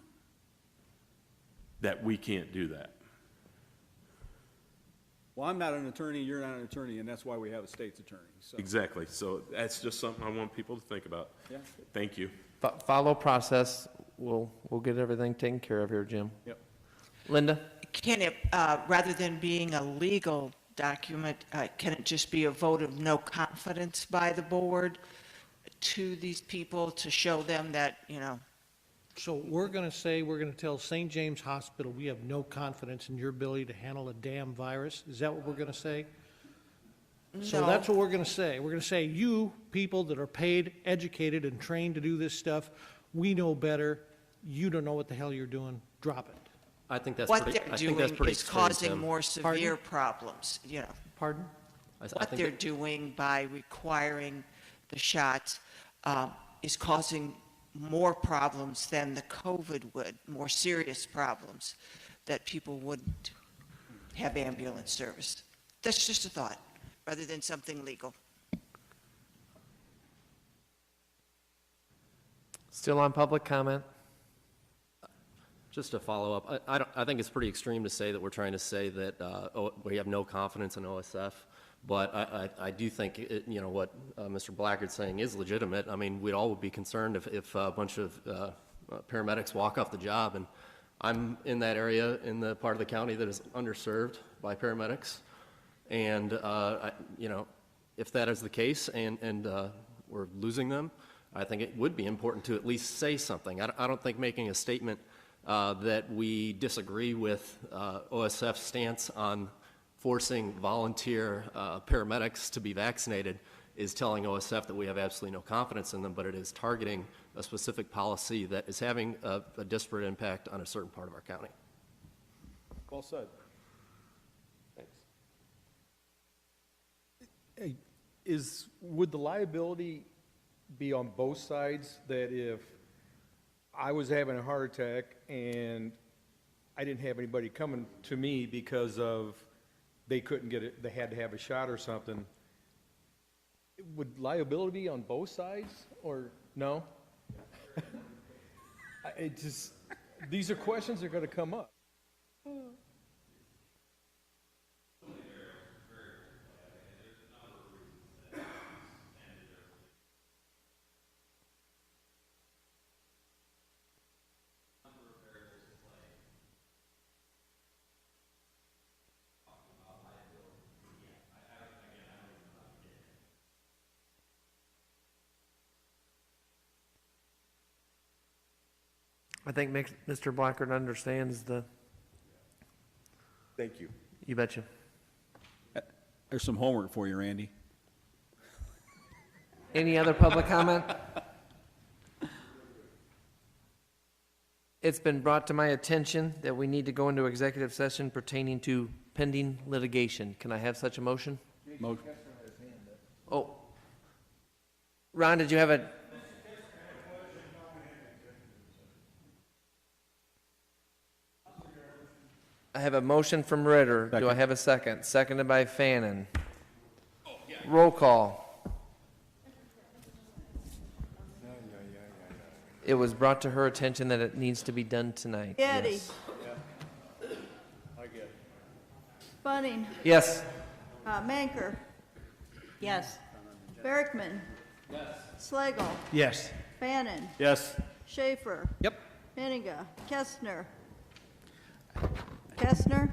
that we can't do that? Well, I'm not an attorney, you're not an attorney, and that's why we have a state's attorney, so. Exactly. So that's just something I want people to think about. Yeah. Thank you. Follow process. We'll get everything taken care of here, Jim. Yep. Linda? Can it, rather than being a legal document, can it just be a vote of no confidence by the board to these people to show them that, So we're going to tell St. James Hospital, we have no confidence in your ability to handle a damn virus? Is that what we're going to say? So No. that's what we're going to say. We're going to say, you people that are paid, educated, and trained to do this stuff, we know better. You don't know what the hell you're doing. Drop it. I think that's what pretty, they're I think that's doing pretty is extreme, causing Tim. more severe problems, Pardon? I What think they're that- doing by requiring the shots is causing more problems than the COVID would, more serious problems, that people wouldn't have ambulance service. That's just a thought, rather than something legal. Still on public comment? Just to follow up, I think it's pretty extreme to say that we're trying to say that we have no confidence in OSF, but I do think, what Mr. Blackard's saying is legitimate. I mean, we all would be concerned if a bunch of paramedics walk off the job, and I'm in that area in the part of the county that is underserved by paramedics, and, if that is the case and we're losing them, I think it would be important to at least say something. I don't think making a statement that we disagree with OSF's stance on forcing volunteer paramedics to be vaccinated is telling OSF that we have absolutely no confidence in them, but it is targeting a specific policy that is having a disparate impact on a certain part of our county. Well said. Thanks. Would the liability be on both sides, that if I was having a heart attack and I didn't have anybody coming to me because of they couldn't get it, they had to have a shot or something, would liability be on both sides, or no? These are questions that are going to come up. I think Mr. Blackard understands the, Thank you. you betcha. There's some homework for you, Randy. Any other public comment? It's been brought to my attention that we need to go into executive session pertaining to pending litigation. Can I have such a motion? Motion. Oh. Ron, did you have a? I have a motion from Ritter. Do I Second. have a second? Seconded by Fannin. Roll call. It was brought to her attention that it needs to be done tonight. Getty. Yes. I get it. Bunning. Yes. Manker. Yes. Berkman. Slagle. Yes. Fannin. Yes. Schaefer. Yep. Henniga. Kestner. Kestner.